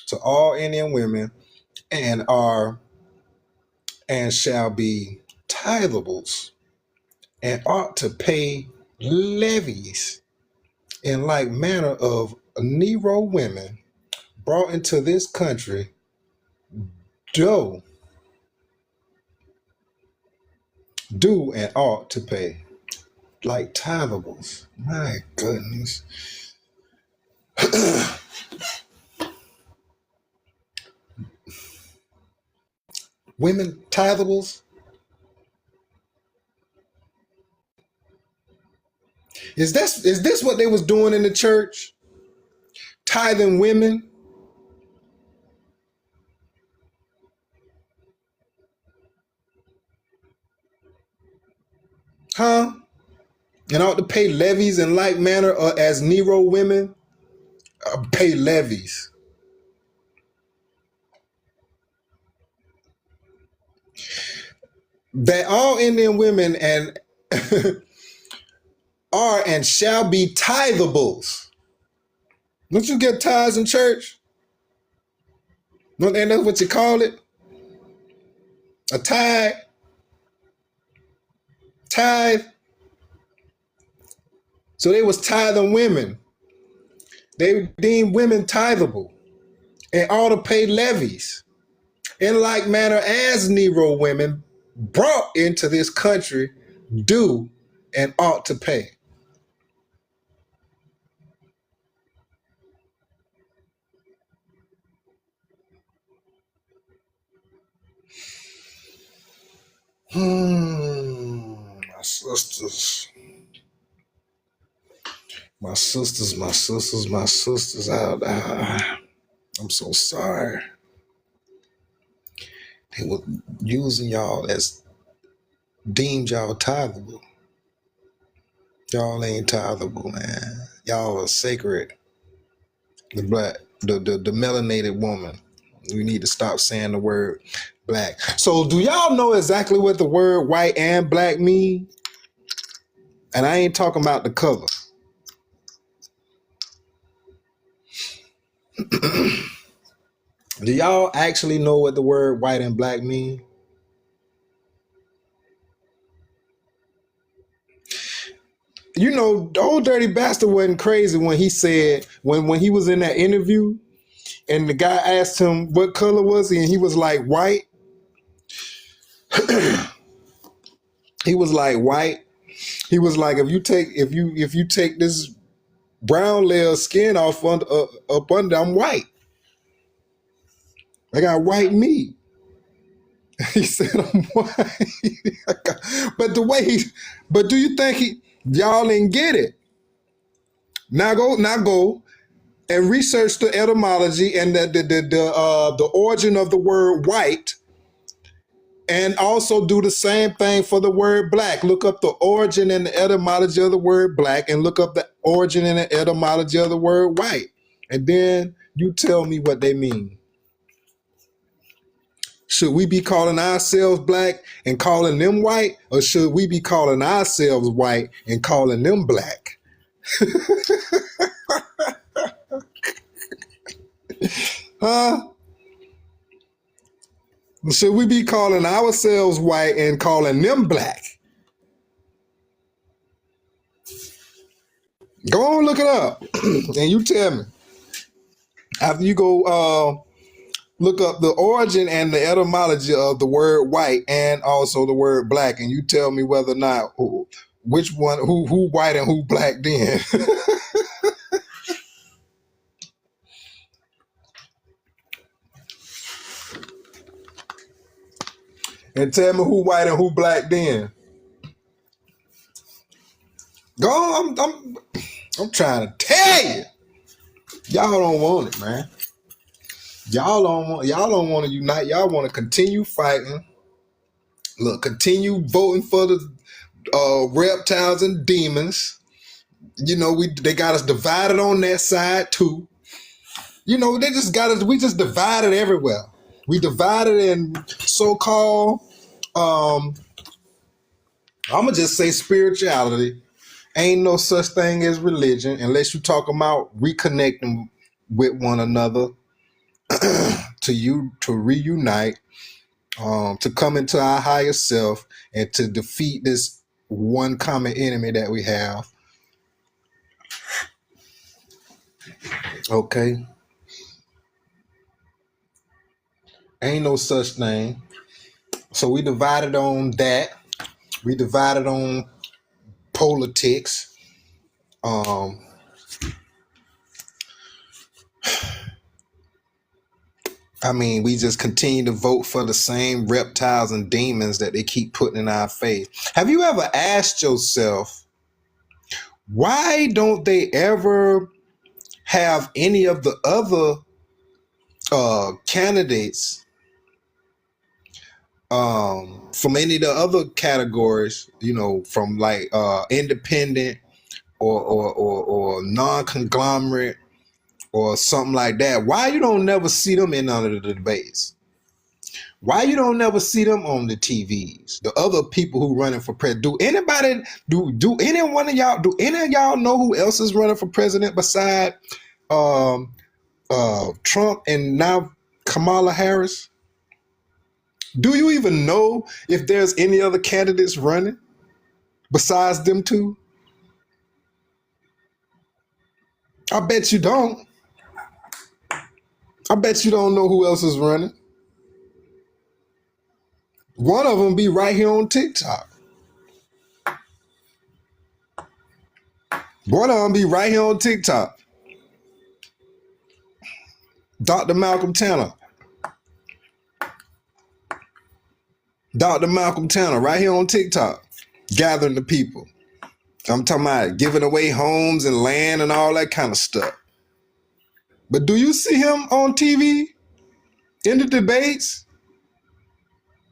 to all Indian women, and shall be tithables, and ought to pay levies in like manner of Negro women brought into this country do and ought to pay, like tithables. My goodness. Women tithables? Is this what they was doing in the church? Tithing women? Huh? And ought to pay levies in like manner as Nero women pay levies. That all Indian women and are and shall be tithables. Don't you get tithes in church? Don't they know what you call it? A tithe? Tithe? So they was tithing women. They deem women tithable and ought to pay levies in like manner as Negro women brought into this country do and ought to pay. My sisters, my sisters, my sisters, my sisters. I'm so sorry. They were using y'all as deemed y'all tithable. Y'all ain't tithable, man. Y'all are sacred. The black, the melanated woman. We need to stop saying the word black. So, do y'all know exactly what the word white and black mean? And I ain't talking about the color. Do y'all actually know what the word white and black mean? You know, the old dirty bastard wasn't crazy when he said when he was in that interview and the guy asked him what color was he and he was like white. He was like white. He was like if you take this brown layer of skin off up under, I'm white. I got white meat. He said I'm white. But the way but do you think y'all didn't get it? Now go and research the etymology and the origin of the word white, and also do the same thing for the word black. Look up the origin and the etymology of the word black, and look up the origin and the etymology of the word white, and then you tell me what they mean. Should we be calling ourselves black and calling them white, or should we be calling ourselves white and calling them black? Huh? Should we be calling ourselves white and calling them black? Go on, look it up, and you tell me. After you go look up the origin and the etymology of the word white and also the word black, and you tell me whether or not which one, who white and who black then. And tell me who white and who black then. Go on, I'm trying to tell you. Y'all don't want it, man. Y'all don't want to unite. Y'all want to continue fighting. Look, continue voting for the reptiles and demons. You know, they got us divided on that side too. You know, they just got us, we just divided everywhere. We divided in so-called I'ma just say spirituality. Ain't no such thing as religion unless you talk about reconnecting with one another to reunite, to come into our higher self and to defeat this one common enemy that we have. Okay. Ain't no such thing. So we divided on that. We divided on politics. I mean, we just continue to vote for the same reptiles and demons that they keep putting in our face. Have you ever asked yourself, why don't they ever have any of the other candidates from any of the other categories, you know, from like independent or non-conglomerate or something like that? Why you don't never see them in none of the debates? Why you don't never see them on the TVs? The other people who running for president. Do any of y'all know who else is running for president beside um, Trump and now Kamala Harris? Do you even know if there's any other candidates running besides them two? I bet you don't. I bet you don't know who else is running. One of them be right here on TikTok. One of them be right here on TikTok. Dr. Malcolm Tanner. Dr. Malcolm Tanner, right here on TikTok, gathering the people. I'm talking about giving away homes and land and all that kind of stuff. But do you see him on TV in the debates?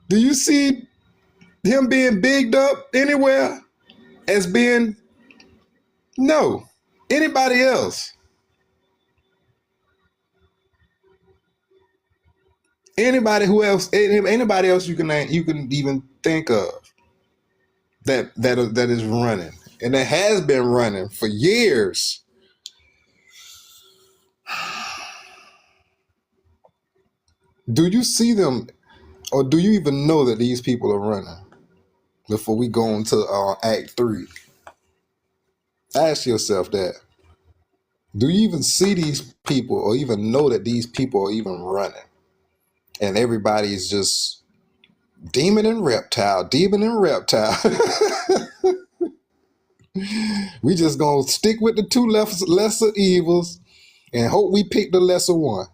Do you see him being bigged up anywhere as being no? Anybody else? Anybody else you can even think of that is running and that has been running for years. Do you see them, or do you even know that these people are running? Before we go into Act 3, ask yourself that. Do you even see these people or even know that these people are even running? And everybody's just demon and reptile. We just gonna stick with the two lesser evils and hope we pick the lesser one.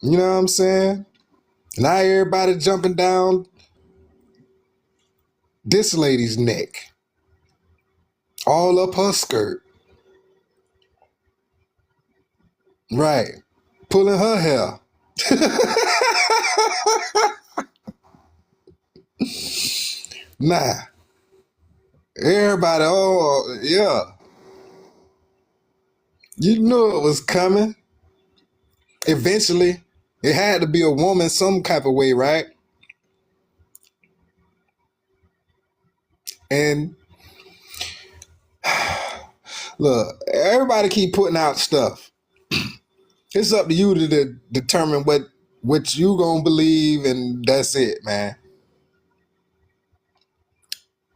You know what I'm saying? Now everybody jumping down this lady's neck, all up her skirt. Right. Pulling her hair. Nah. Everybody, oh, yeah. You knew it was coming. Eventually, it had to be a woman some type of way, right? And look, everybody keep putting out stuff. It's up to you to determine what you gonna believe, and that's it, man.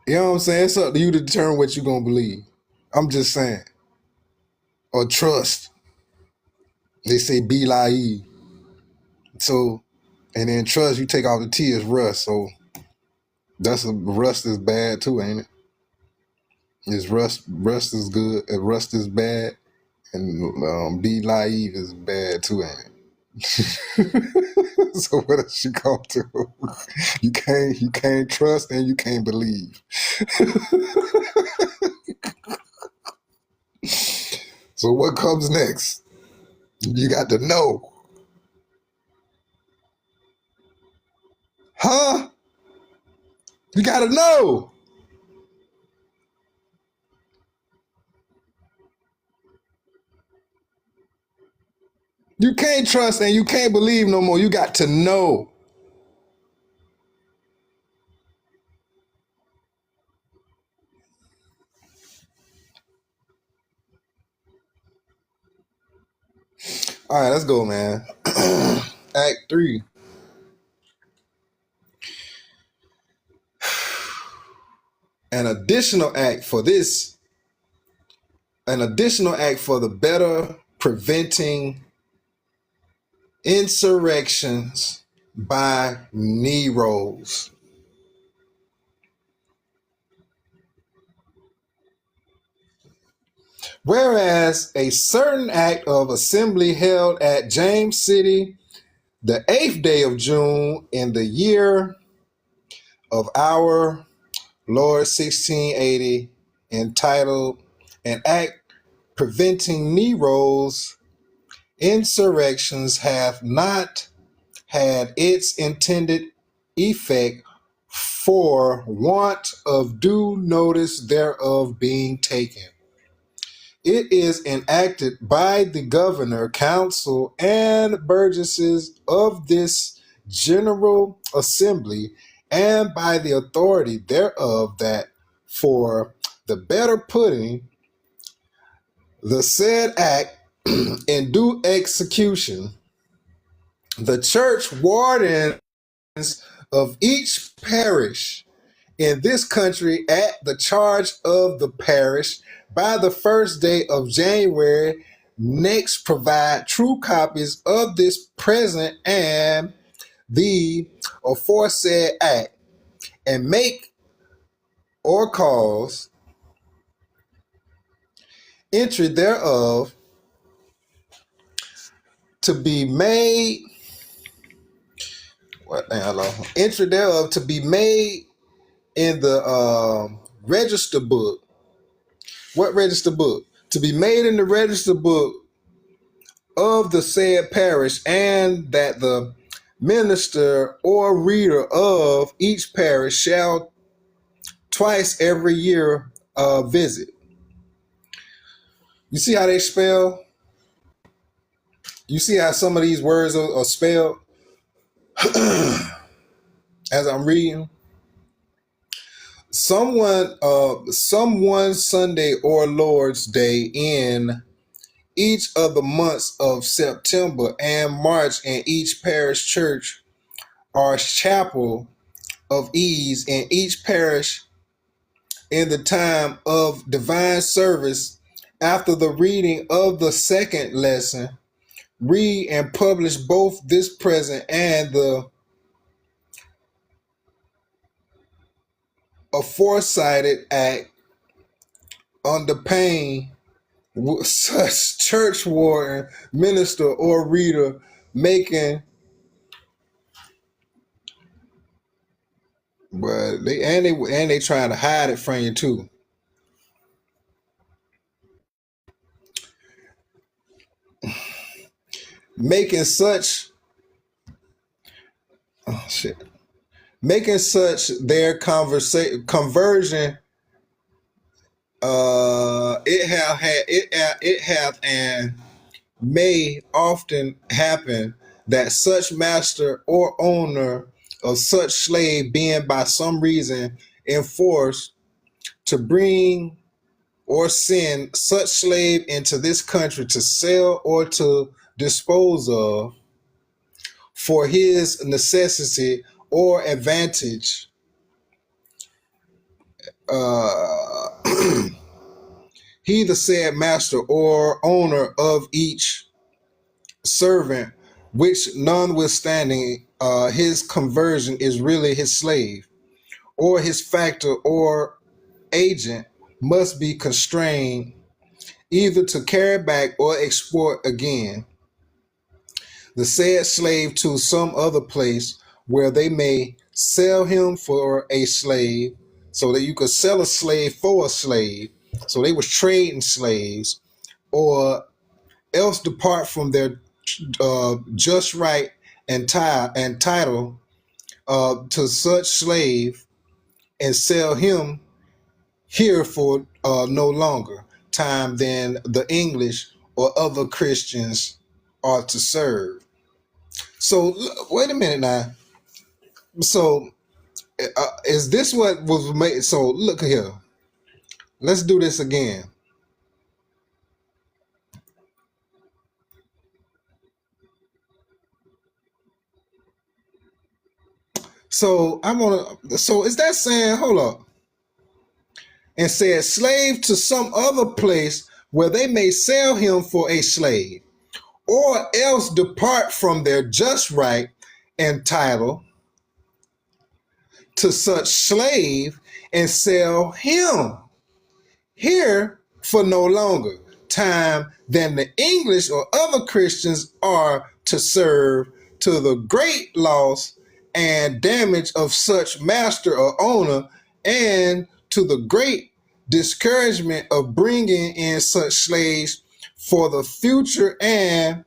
You know what I'm saying? It's up to you to determine what you gonna believe. I'm just saying. Or trust. They say be lie. So, and then trust, you take off the T is rust. So rust is bad too, ain't it? Is rust is good, and rust is bad, and be naive is bad too, ain't it? So what else you gonna do? You can't trust and you can't believe. So what comes next? You got to know. Huh? You gotta know. You can't trust and you can't believe no more. You got to know. All right, let's go, man. Act 3. An additional act for the better preventing insurrections by Neros. Whereas a certain act of assembly held at James City the 8th day of June in the year of our Lord 1680, entitled An Act Preventing Nero's Insurrections, hath not had its intended effect for want of due notice thereof being taken. It is enacted by the governor, council, and burgesses of this general assembly, and by the authority thereof, that for the better putting the said act in due execution, the church wardens of each parish in this country at the charge of the parish by the first day of January next provide true copies of this present and the aforesaid act, and make or cause entry thereof to be made entry thereof to be made in the register book. What register book? To be made in the register book of the said parish, and that the minister or reader of each parish shall twice every year visit. You see how they spell? You see how some of these words are spelled as I'm reading? Someone Sunday or Lord's Day in each of the months of September and March in each parish church or chapel of ease in each parish in the time of divine service after the reading of the second lesson, read and publish both this present and the aforesaid act under pain such church warden, minister, or reader making, but they trying to hide it from you too. Making such oh shit, making such their conversion. It have and may often happen that such master or owner of such slave being by some reason enforced to bring or send such slave into this country to sell or to dispose of for his necessity or advantage, uh, he the said master or owner of each servant, which notwithstanding his conversion is really his slave, or his factor or agent, must be constrained either to carry back or export again the said slave to some other place where they may sell him for a slave, so that you could sell a slave for a slave. So they was trading slaves, or else depart from their just right and title to such slave and sell him here for no longer time than the English or other Christians are to serve. So wait a minute now. So is this what was made? So look here. Let's do this again. So I'm gonna. So is that saying? Hold up. And said slave to some other place where they may sell him for a slave, or else depart from their just right and title to such slave and sell him here for no longer time than the English or other Christians are to serve, to the great loss and damage of such master or owner, and to the great discouragement of bringing in such slaves for the future, and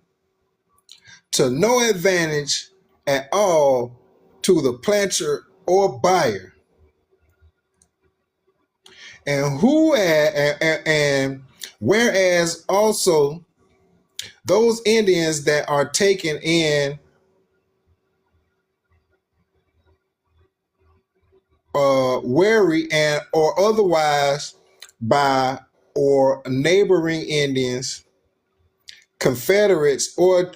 to no advantage at all to the planter or buyer. And whereas also those Indians that are taken in wary and or otherwise by or neighboring Indians, confederates or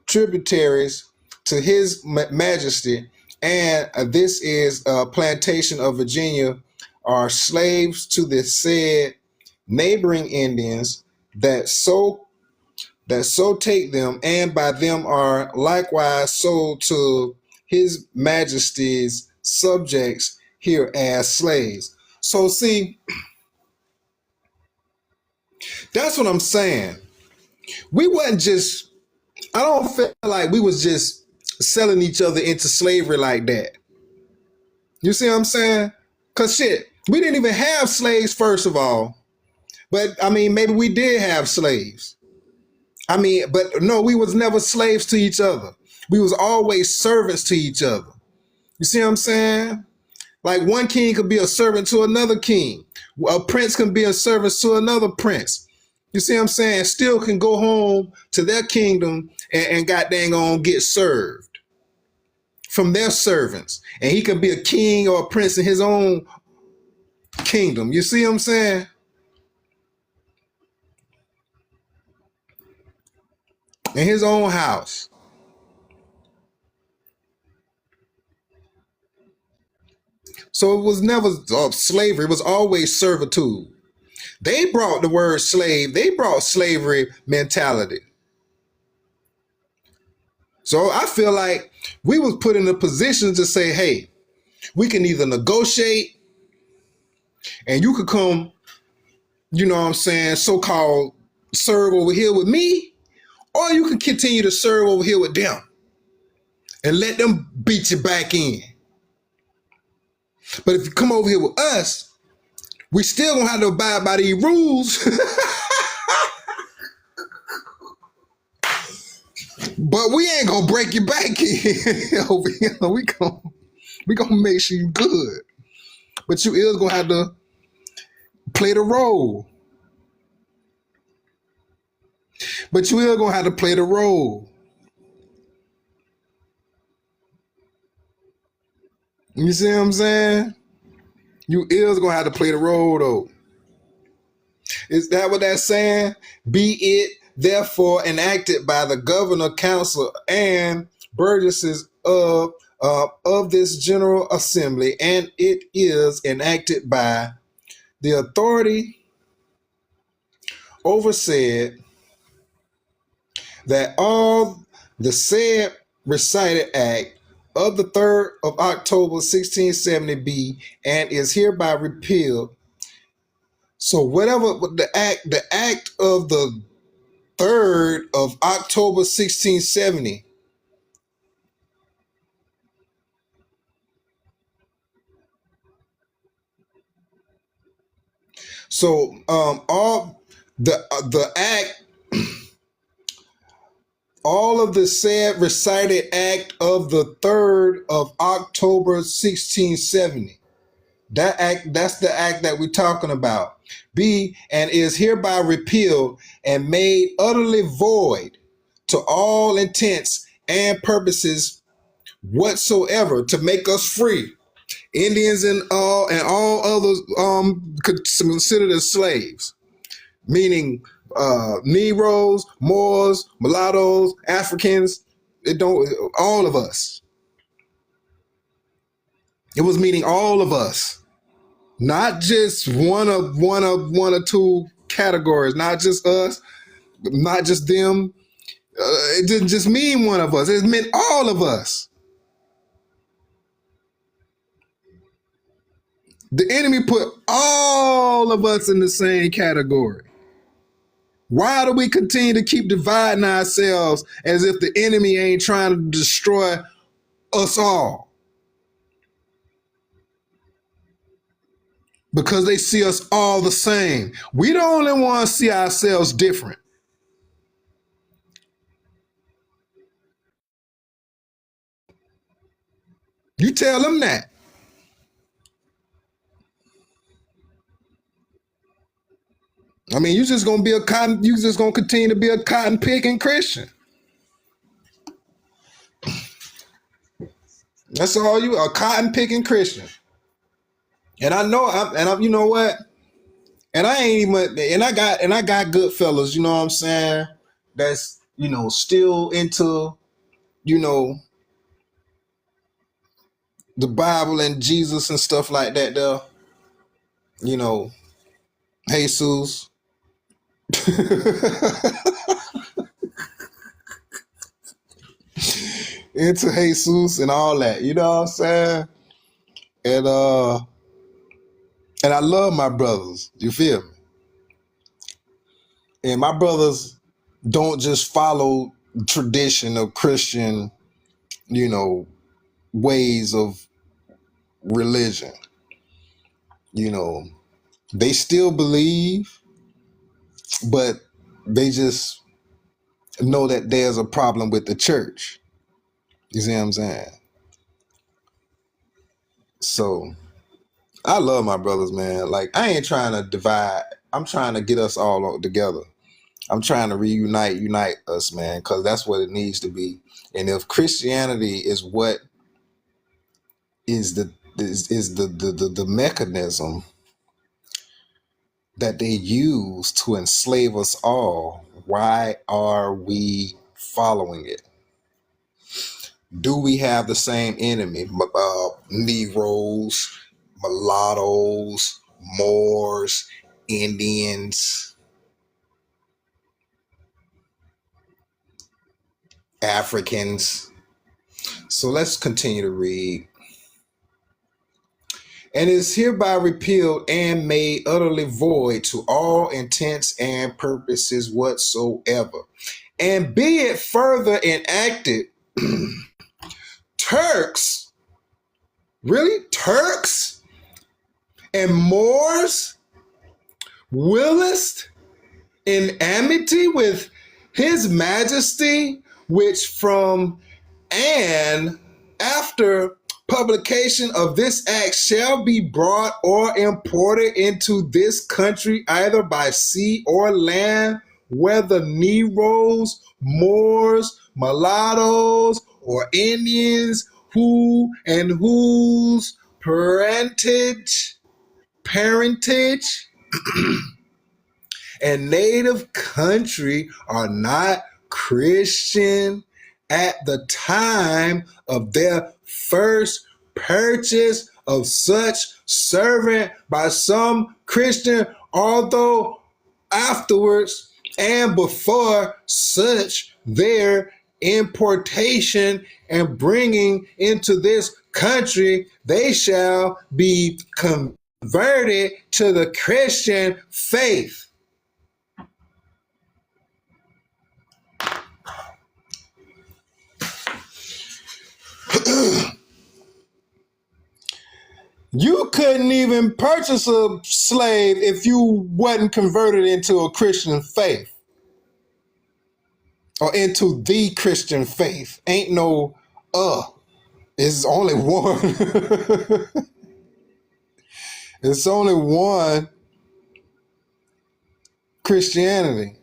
tributaries to his majesty, and this is a plantation of Virginia, are slaves to the said neighboring Indians that so take them, and by them are likewise sold to his majesty's subjects here as slaves. So see, that's what I'm saying. We wasn't just, I don't feel like we was just selling each other into slavery like that. You see what I'm saying? Cause shit, we didn't even have slaves first of all. But I mean, maybe we did have slaves. I mean, but no, we was never slaves to each other. We was always servants to each other. You see what I'm saying? Like one king could be a servant to another king. A prince can be a servant to another prince. You see what I'm saying? Still can go home to their kingdom and god dang on get served from their servants. And he can be a king or a prince in his own kingdom. You see what I'm saying? In his own house. So it was never slavery. It was always servitude. They brought the word slave. They brought slavery mentality. So I feel like we was put in a position to say, hey, we can either negotiate and you could come, you know what I'm saying, so-called serve over here with me, or you can continue to serve over here with them and let them beat you back in. But if you come over here with us, we still gonna have to abide by these rules. But we ain't gonna break your back in over here. We gonna make sure you good. But you is gonna have to play the role. But you is gonna have to play the role. You see what I'm saying? You is gonna have to play the role though. Is that what that's saying? Be it therefore enacted by the governor, council, and burgesses of this general assembly, and it is enacted by the authority oversaid that all the said recited act of the 3rd of October 1670 be and is hereby repealed. So whatever the act of the 3rd of October 1670. So all the act, all of the said recited act of the 3rd of October 1670. That act, that's the act that we're talking about. Be and is hereby repealed and made utterly void to all intents and purposes whatsoever to make us free. Indians and all others considered as slaves, meaning Negroes, Moors, Mulattoes, Africans. It don't all of us. It was meaning all of us, not just one or two categories, not just us, not just them. It didn't just mean one of us. It meant all of us. The enemy put all of us in the same category. Why do we continue to keep dividing ourselves as if the enemy ain't trying to destroy us all? Because they see us all the same. We the only ones see ourselves different. You tell them that. I mean, you just gonna continue to be a cotton picking Christian. That's all you, a cotton picking Christian. And I know, you know what? And I ain't even, and I got good fellas. You know what I'm saying? That's still into you know the Bible and Jesus and stuff like that there. You know, Jesus. Into Jesus and all that. You know what I'm saying? And and I love my brothers. You feel me? And my brothers don't just follow tradition of Christian, you know, ways of religion. You know, they still believe, but they just know that there's a problem with the church. You see what I'm saying? So I love my brothers, man. Like, I ain't trying to divide. I'm trying to get us all together. I'm trying to unite us, man, because that's what it needs to be. And if Christianity is what is the mechanism that they use to enslave us all, why are we following it? Do we have the same enemy? Negroes, mulattoes, Moors, Indians, Africans. So let's continue to read. And is hereby repealed and made utterly void to all intents and purposes whatsoever. And be it further enacted, Turks, really? Turks and Moors willest in amity with his majesty, which from and after publication of this act shall be brought or imported into this country either by sea or land, whether Negroes, Moors, mulattoes, or Indians, who and whose parentage and native country are not Christian at the time of their first purchase of such servant by some Christian, although afterwards and before such their importation and bringing into this country, they shall be converted to the Christian faith. You couldn't even purchase a slave if you wasn't converted into a Christian faith or into the Christian faith. Ain't no it's only one. It's only one Christianity.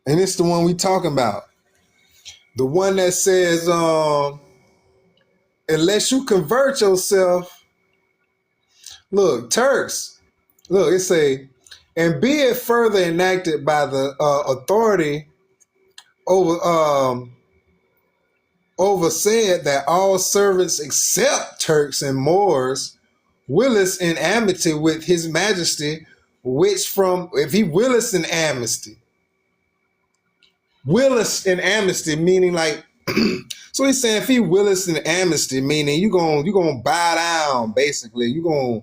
And it's the one we talking about. The one that says, unless you convert yourself, look, Turks, look, it say, and be it further enacted by the authority over said that all servants except Turks and Moors willest in amity with his majesty, which from, if he willest in amnesty, meaning like, so he's saying if he willest in amnesty, meaning you gonna bow down, basically. You gonna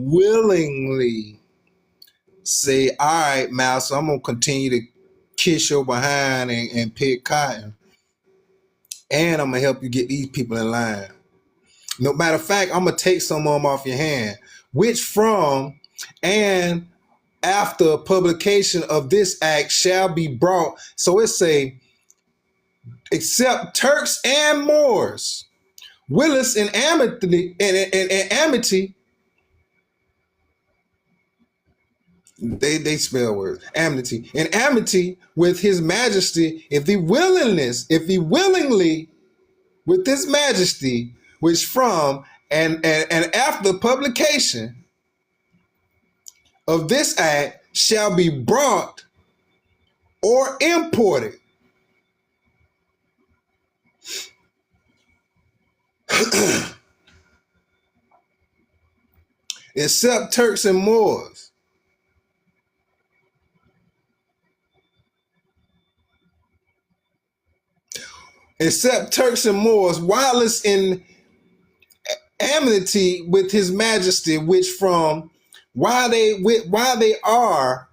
willingly say, all right, master, I'm gonna continue to kiss your behind and pick cotton. And I'm gonna help you get these people in line. No matter of fact, I'm gonna take some of them off your hand, which from and after publication of this act shall be brought. So it say, except Turks and Moors, Willis in amity, they spell words, amity, in amity with his majesty, if he willingly, with his majesty, which from and after publication of this act shall be brought or imported Except Turks and Moors. Except Turks and Moors, whilst in amity with His Majesty, which from while they are,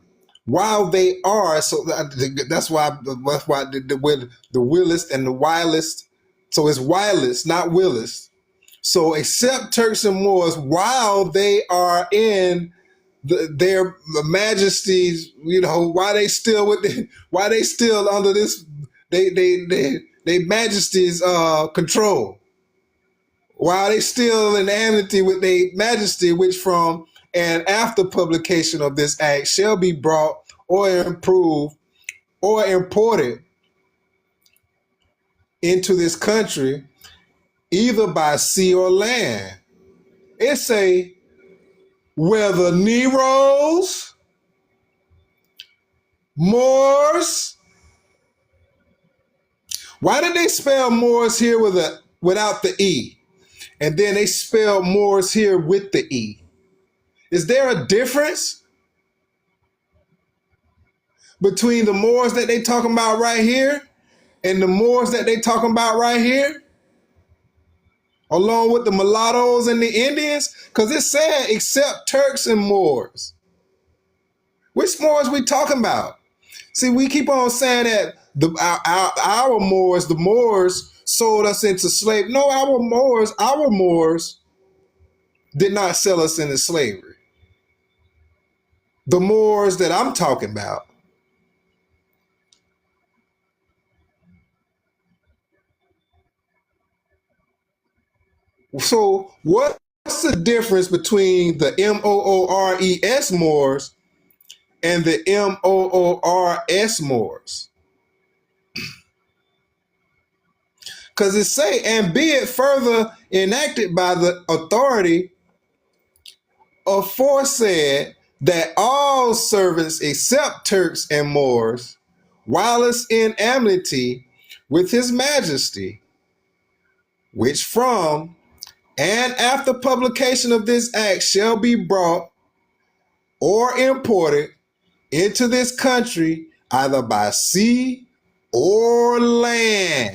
so that's why the willist and the wilist, so it's wilist, not willist. So except Turks and Moors, while they are in their majesties, why they still under this, they majesties control, while they still in amity with their majesty, which from and after publication of this act shall be brought or improved or imported into this country, either by sea or land. It say whether Negroes, Moors. Why did they spell Moors here without the E? And then they spell Moors here with the E. Is there a difference between the Moors that they talking about right here and the Moors that they talking about right here? Along with the Mollattoes and the Indians? Because it said except Turks and Moors. Which Moors we talking about? See, we keep on saying that our Moors, the Moors sold us into slavery. No, our Moors did not sell us into slavery. The Moors that I'm talking about. So what's the difference between the Moores Moors and the Moors Moors? Because it say, and be it further enacted by the authority aforesaid, that all servants except Turks and Moors, whilst in amity with His Majesty, which from and after publication of this act shall be brought or imported into this country, either by sea or land,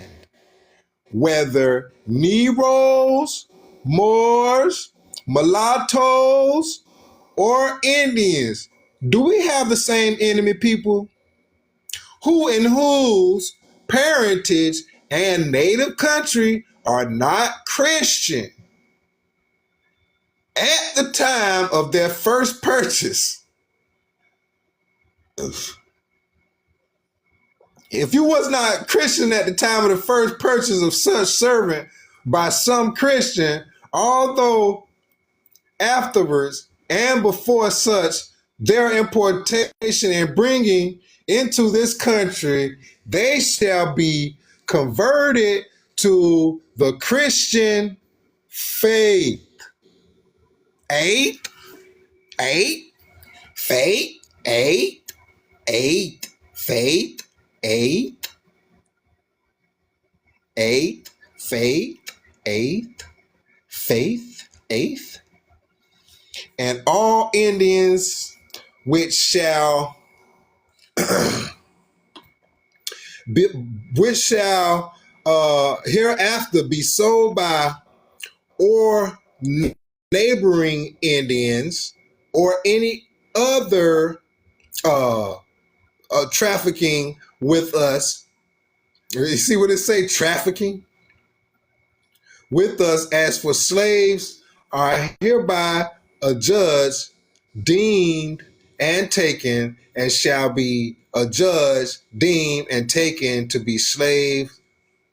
whether Negroes, Moors, Mollattoes, or Indians. Do we have the same enemy, people? Who and whose parentage and native country are not Christian at the time of their first purchase. If you was not Christian at the time of the first purchase of such servant by some Christian, although afterwards and before such their importation and bringing into this country, they shall be converted to the Christian faith. Faith, faith, faith, and all Indians which shall hereafter be sold by or neighboring Indians or any other trafficking with us. You see what it say? Trafficking with us as for slaves are hereby adjudged, deemed, and taken, and shall be adjudged, deemed, and taken to be slaves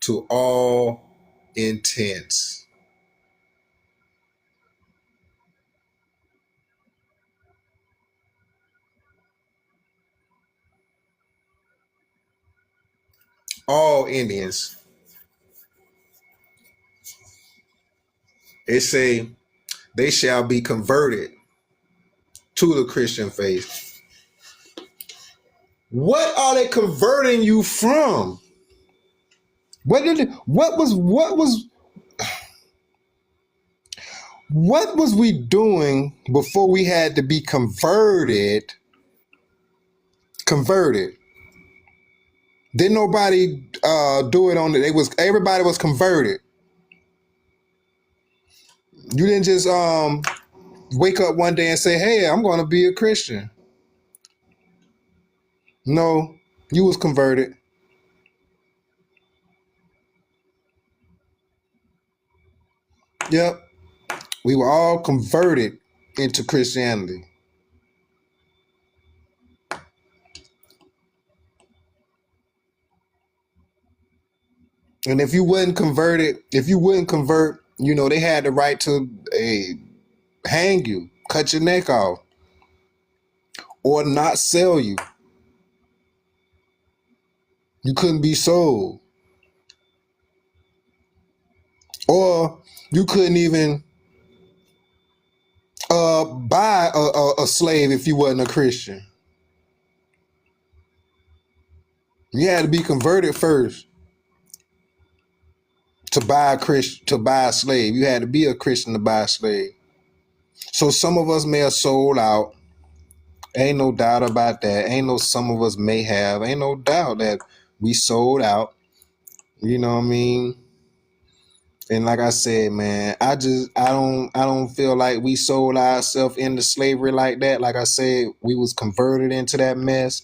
to all intents. All Indians. It say they shall be converted to the Christian faith. What are they converting you from? What was What was we doing before we had to be converted? Converted. Didn't nobody do it on it? It was everybody was converted. You didn't just wake up one day and say, "Hey, I'm going to be a Christian." No, you was converted. Yep, we were all converted into Christianity. And if you wouldn't convert, they had the right to hang you, cut your neck off, or not sell you. You couldn't be sold, or you couldn't even buy a slave if you wasn't a Christian. You had to be converted first to buy a slave. You had to be a Christian to buy a slave. So some of us may have sold out. Ain't no doubt about that. Ain't no some of us may have. Ain't no doubt that we sold out. You know what I mean? And like I said, man, I don't feel like we sold ourselves into slavery like that. Like I said, we was converted into that mess,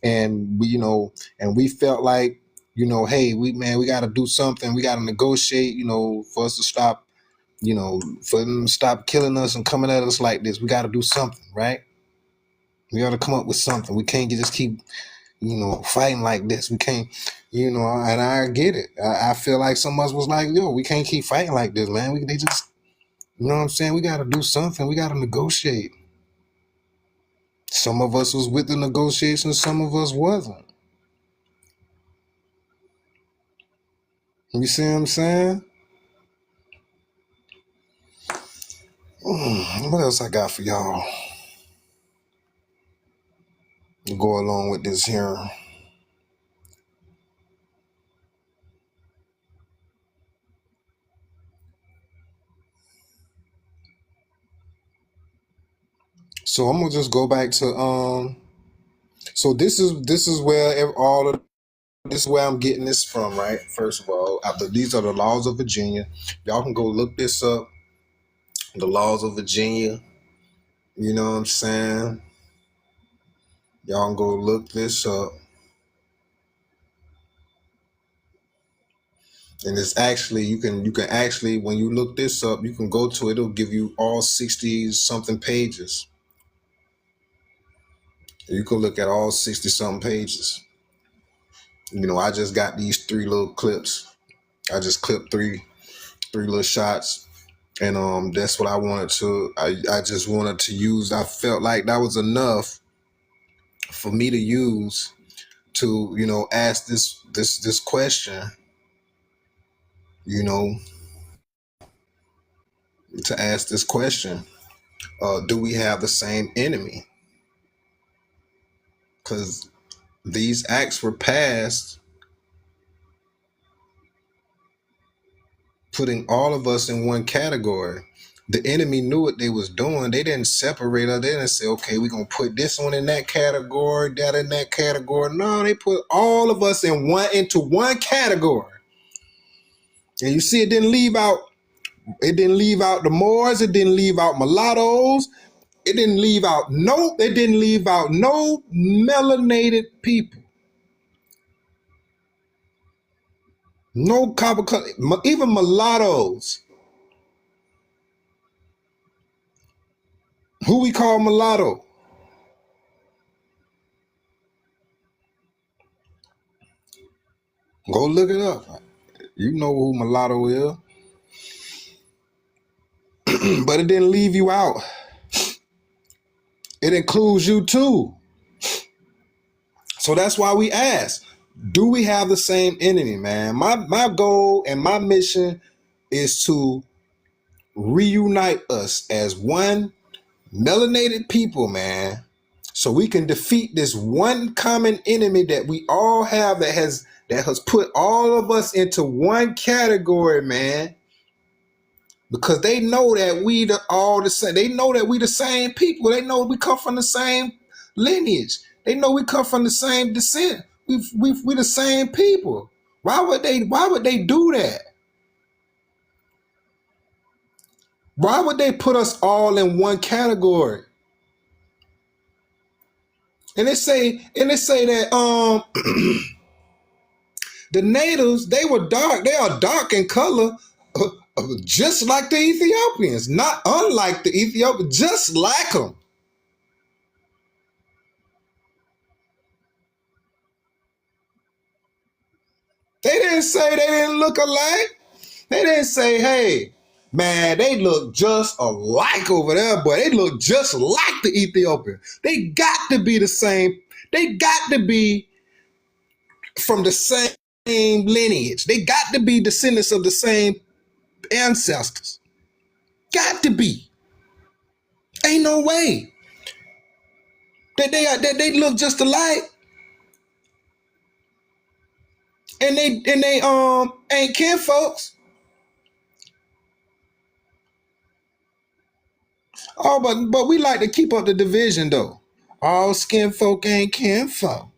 and we felt like, hey, we got to do something. We got to negotiate, for us to stop, for them to stop killing us and coming at us like this. We got to do something, right? We got to come up with something. We can't just keep, fighting like this. We can't, and I get it. I feel like some of us was like, yo, we can't keep fighting like this, man. They just, you know what I'm saying? We got to do something. We got to negotiate. Some of us was with the negotiations. Some of us wasn't. You see what I'm saying? What else I got for y'all to go along with this here? So I'm gonna just go back to So this is where all of this is where I'm getting this from, right? First of all, these are the laws of Virginia. Y'all can go look this up. The laws of Virginia. You know what I'm saying? Y'all can go look this up. And it's actually you can actually, when you look this up, you can go to it. It'll give you all 60 something pages. You can look at all 60 something pages. I just got these three little clips. I just clipped three little shots, and that's what I wanted to. I just wanted to use. I felt like that was enough for me to use to ask this question. You know, to ask this question: do we have the same enemy? Because these acts were passed, putting all of us in one category. The enemy knew what they was doing. They didn't separate us. They didn't say, okay, we're going to put this one in that category, that in that category. No, they put all of us into one category. And you see, it didn't leave out the Moors. It didn't leave out mulattoes. It didn't leave out no melanated people. No copper color, even mulattoes. Who we call mulatto? Go look it up. You know who mulatto is. But it didn't leave you out. It includes you too. So that's why we ask, do we have the same enemy, man? My goal and my mission is to reunite us as one melanated people, man, so we can defeat this one common enemy that we all have that has put all of us into one category, man. because they know that all the same. They know that we the same people. They know we come from the same lineage. They know we come from the same descent. We the same people. Why would they do that? Why would they put us all in one category? And they say that the natives, they were dark. They are dark in color, just like the Ethiopians. Not unlike the Ethiopians, just like them. They didn't say they didn't look alike. They didn't say, hey, man, they look just alike over there, but they look just like the Ethiopian. They got to be the same. They got to be from the same lineage. They got to be descendants of the same ancestors. Got to be. Ain't no way that they look just alike, and they ain't kin folks. Oh, but we like to keep up the division though. All skin folk ain't kin folk.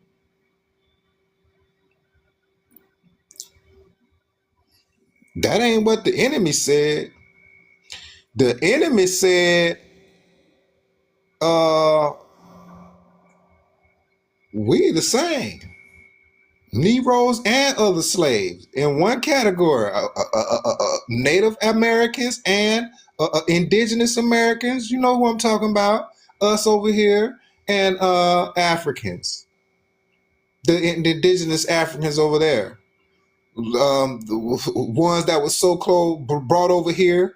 That ain't what the enemy said. The enemy said, uh, we the same. Negroes and other slaves in one category. Native Americans and Indigenous Americans. You know who I'm talking about. Us over here and Africans. The Indigenous Africans over there. The ones that were so close brought over here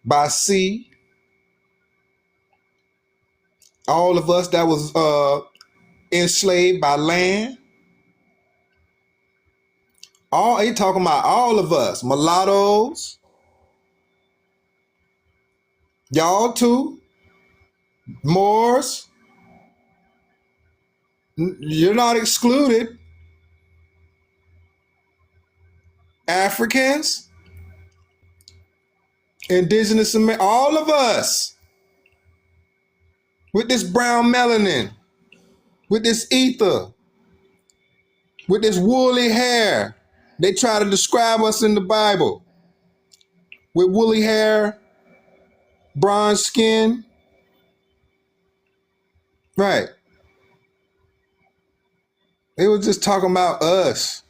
by sea. All of us that was enslaved by land. All he talking about all of us, mulattoes, y'all too, Moors. You're not excluded. Africans, Indigenous Americans, all of us with this brown melanin, with this ether, with this woolly hair. They try to describe us in the Bible with woolly hair, bronze skin. Right. They were just talking about us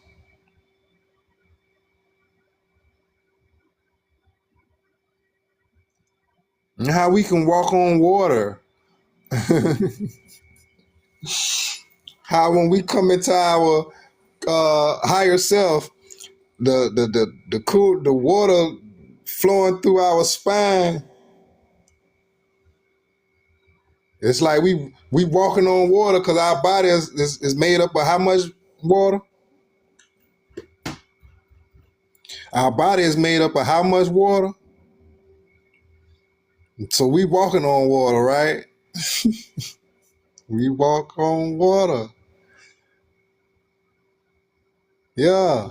and how we can walk on water. How when we come into our higher self, the water flowing through our spine. It's like we walking on water because our body is made up of how much water? Our body is made up of how much water? So we walking on water, right? We walk on water. Yeah,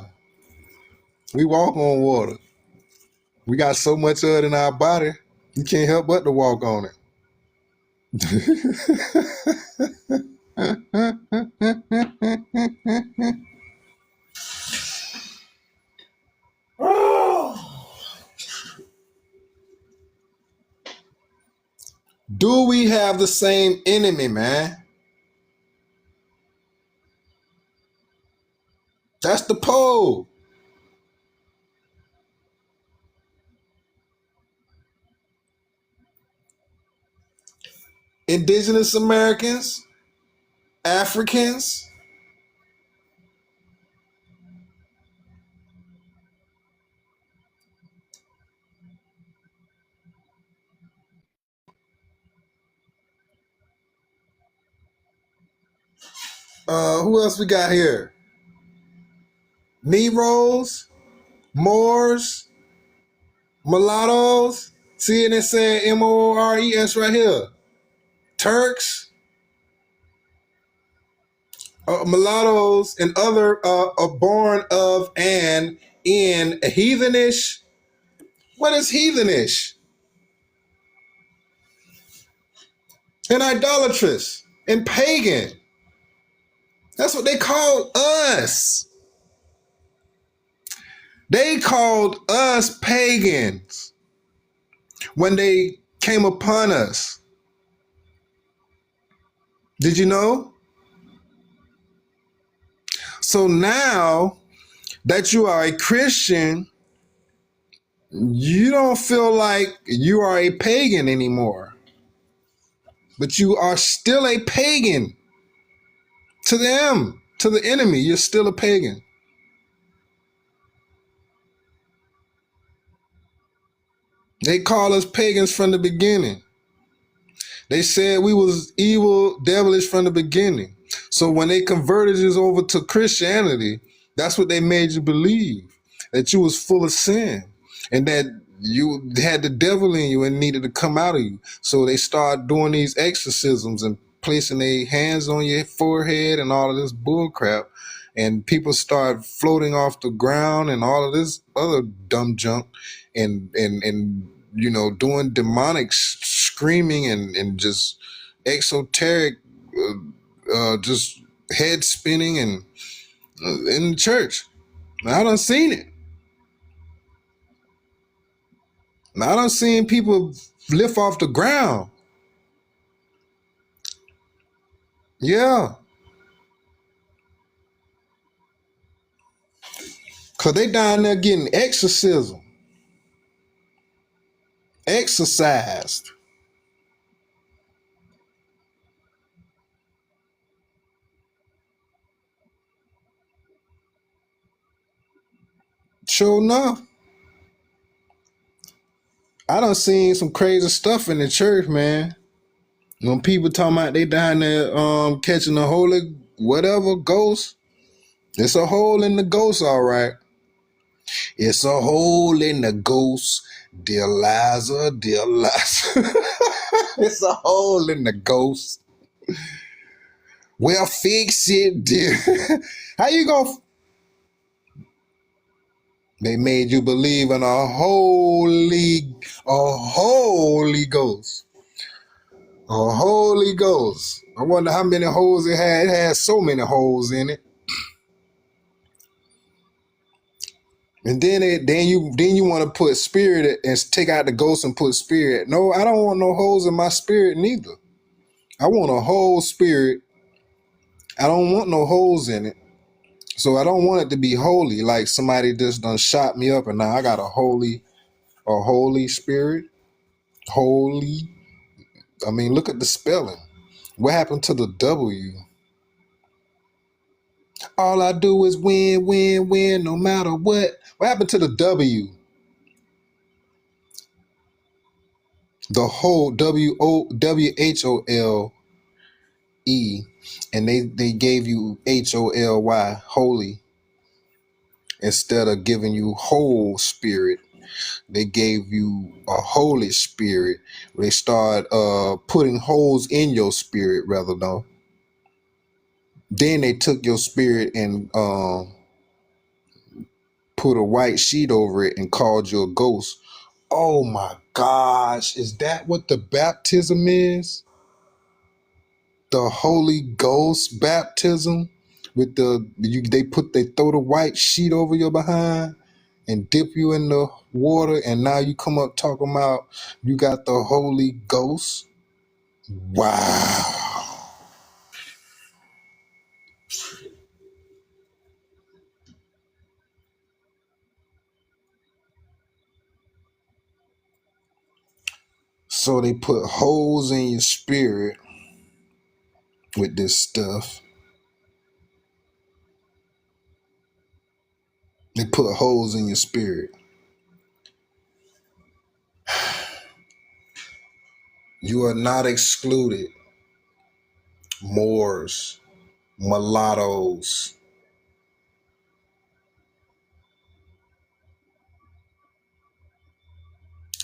we walk on water. We got so much of it in our body, you can't help but to walk on it. Do we have the same enemy, man? That's the poll. Indigenous Americans, Africans. Who else we got here? Negroes, Moors, mulattoes. See, and it said Mores right here. Turks, mulattoes, and other are born of and in a heathenish What is heathenish and idolatrous and pagan? That's what they called us. They called us pagans when they came upon us. Did you know? So now that you are a Christian, you don't feel like you are a pagan anymore, but you are still a pagan to them, to the enemy. You're still a pagan. They call us pagans from the beginning. They said we was evil, devilish from the beginning. So when they converted us over to Christianity, that's what they made you believe, that you was full of sin and that you had the devil in you and needed to come out of you. So they started doing these exorcisms and placing their hands on your forehead and all of this bull crap. And people start floating off the ground and all of this other dumb junk and doing demonic screaming and just exoteric just head spinning and in the church. Now I done seen it. Now I done seen people lift off the ground. Yeah. Cause they down there getting exercised. Sure enough. I done seen some crazy stuff in the church, man. When people talking about they down there catching a holy whatever ghost, it's a hole in the ghost, all right. It's a hole in the ghost, dear Liza, dear Liza. It's a hole in the ghost. Well, fix it, dear. How you gonna? They made you believe in a holy ghost, a holy ghost. I wonder how many holes it had. It had so many holes in it. And then you want to put spirit and take out the ghost and put spirit. No, I don't want no holes in my spirit neither. I want a whole spirit. I don't want no holes in it. So I don't want it to be holy, like somebody just done shot me up and now I got a holy spirit. Holy. I mean, look at the spelling. What happened to the W? All I do is win, win, win, no matter what. What happened to the W? The whole WHOLE, and they gave you HOLY, holy, instead of giving you whole spirit. They gave you a holy spirit. They start putting holes in your spirit rather though. Then they took your spirit and put a white sheet over it and called you a ghost. Oh my gosh, is that what the baptism is? The Holy Ghost baptism with they throw the white sheet over your behind and dip you in the water, and now you come up talking about you got the Holy Ghost. Wow. So they put holes in your spirit with this stuff. They put holes in your spirit. You are not excluded. Moors, mulattoes,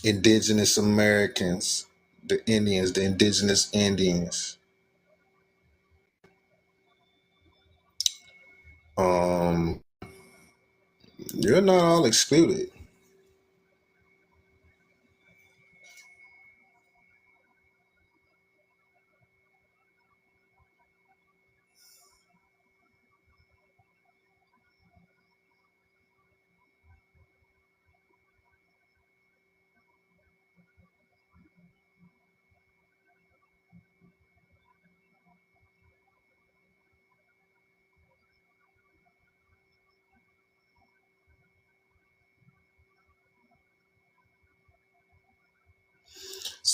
Indigenous Americans, the Indians, the Indigenous Indians. Um, you're not all excluded.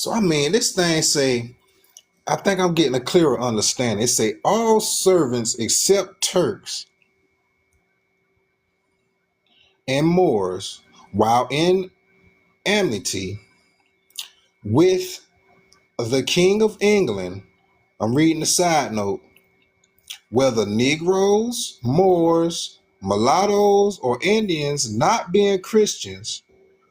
So I mean, this thing say, I think I'm getting a clearer understanding. It say all servants except Turks and Moors, while in amity with the King of England. I'm reading the side note. Whether Negroes, Moors, Mulattoes, or Indians not being Christians,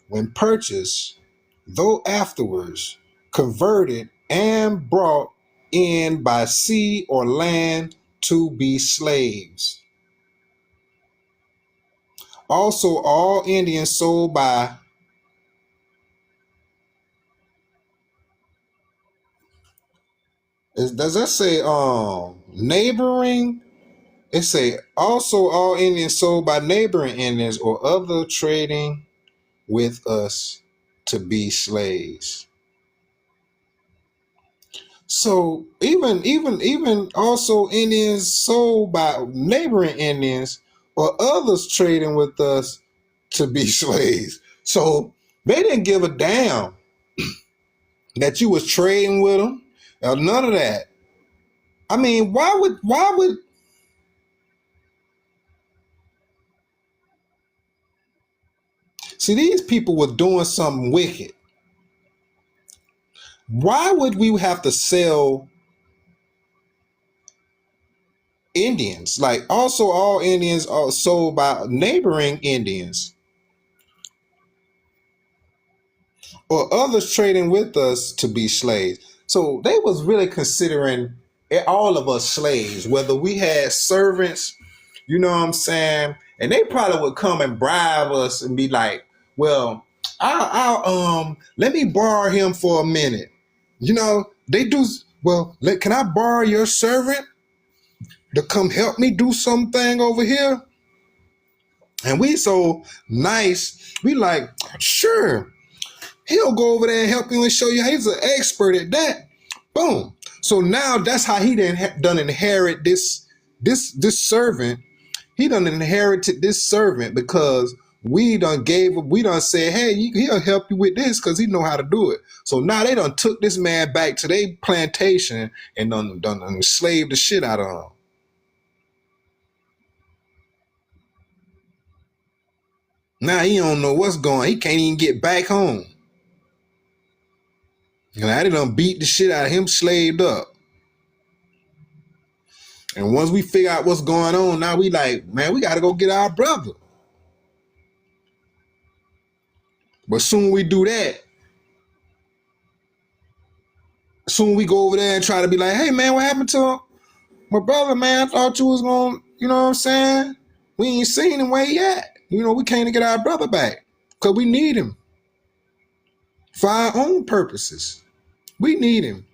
when purchased, though afterwards converted and brought in by sea or land to be slaves. Also, all Indians sold by does that say neighboring? It say also all Indians sold by neighboring Indians or other trading with us to be slaves. So even also Indians sold by neighboring Indians or others trading with us to be slaves. So they didn't give a damn that you was trading with them or none of that. I mean, why would see these people were doing something wicked. Why would we have to sell Indians? Like also all Indians are sold by neighboring Indians or others trading with us to be slaves. So they was really considering all of us slaves, whether we had servants, you know what I'm saying? And they probably would come and bribe us and be like, well, I'll let me borrow him for a minute. You know, they do well, can I borrow your servant to come help me do something over here? And we so nice, we like, sure. He'll go over there and help you and show you. He's an expert at that. Boom. So now that's how he done inherit this servant. He done inherited this servant because we done said, hey, he'll help you with this because he know how to do it. So now they done took this man back to their plantation and done enslaved the shit out of him. Now he don't know what's going on. He can't even get back home. And now they done beat the shit out of him, slaved up. And once we figure out what's going on, now we like, man, we got to go get our brother. But soon we do that, soon we go over there and try to be like, hey, man, what happened to my brother, man? I thought you was going to, you know what I'm saying? We ain't seen him where he at. You know, we can't get our brother back because we need him for our own purposes. We need him.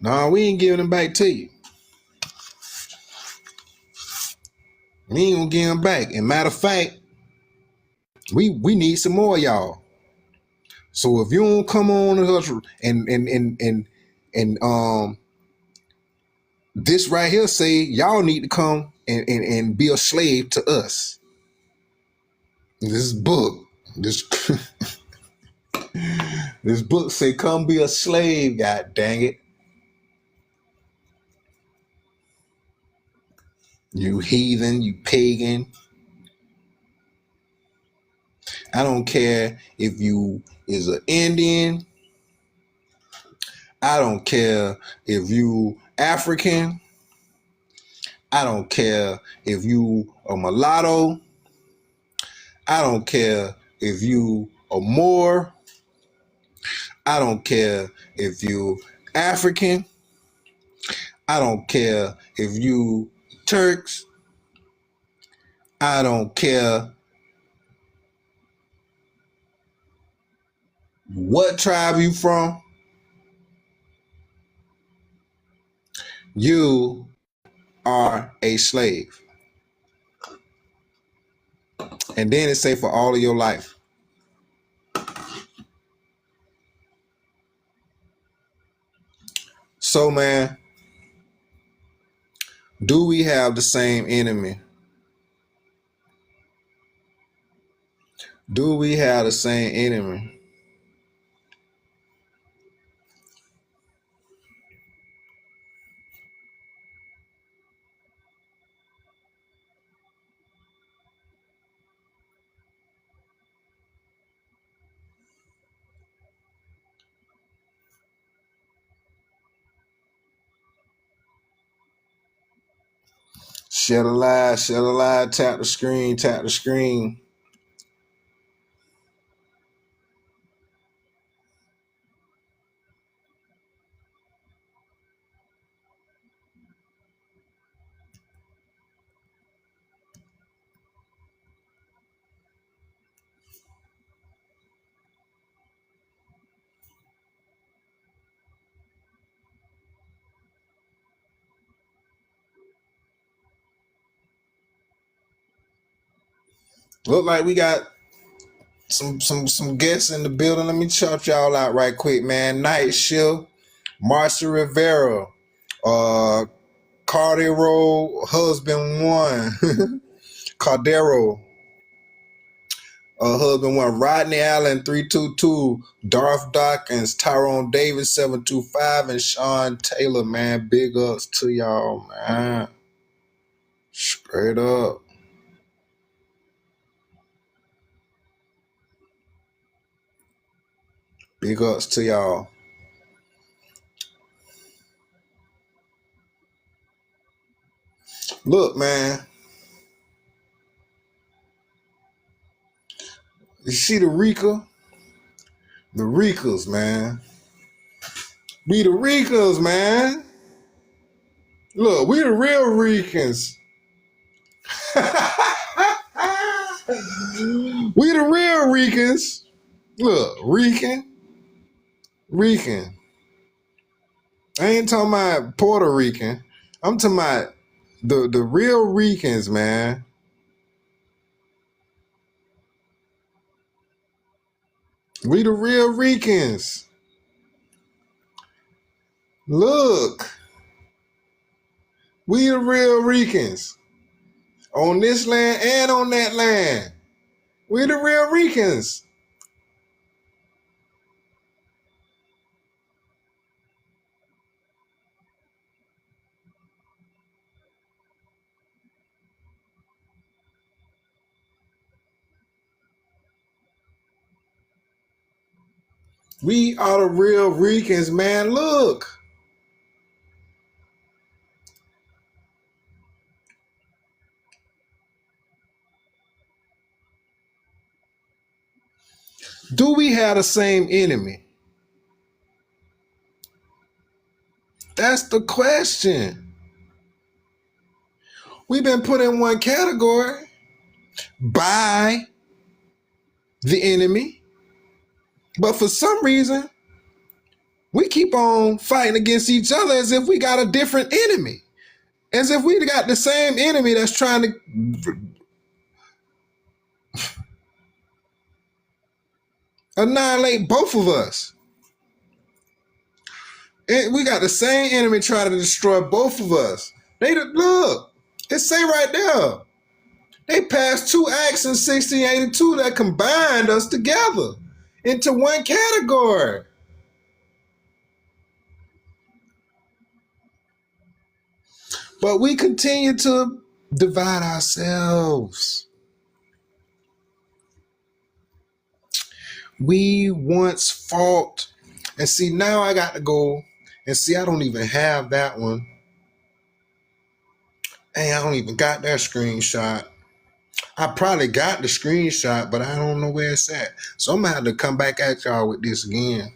No, we ain't giving him back to you. We ain't going to give him back. And matter of fact, we need some more of y'all. So if you don't come on and this right here say y'all need to come and be a slave to us. This book, this this book say come be a slave, god dang it. You heathen, you pagan. I don't care if you is an Indian. I don't care if you African. I don't care if you a mulatto. I don't care if you a Moor. I don't care if you African. I don't care if you Turks. I don't care what tribe you from. You are a slave. And then it say for all of your life. So man, do we have the same enemy? Do we have the same enemy? Share the live, tap the screen, tap the screen. Look like we got some guests in the building. Let me shout y'all out right quick, man. Night Shift, Marcia Rivera, uh, Cardero Husband One, Cardero, Husband One, Rodney Allen 322, Darth Dawkins, Tyrone Davis 725, and Sean Taylor, man. Big ups to y'all, man. Straight up. Big ups to y'all. Look, man. You see the Rika? The Rikas, man. We the Rikas, man. Look, we the real Ricans. We the real Ricans. Look, Rican. I ain't talking about Puerto Rican. I'm talking about the real Ricans, man. We the real Ricans. Look, we the real Ricans. On this land and on that land. We the real Ricans. We are the real Ricans, man. Look. Do we have the same enemy? That's the question. We've been put in one category by the enemy, but for some reason, we keep on fighting against each other as if we got a different enemy. As if we got the same enemy that's trying to annihilate both of us. We got the same enemy trying to destroy both of us. Look, it say right there. They passed 2 acts in 1682 that combined us together into one category. But we continue to divide ourselves. We once fought. And see, now I got to go and see, I don't even have that one. Hey, I don't even got that screenshot. I probably got the screenshot, but I don't know where it's at. So I'm gonna have to come back at y'all with this again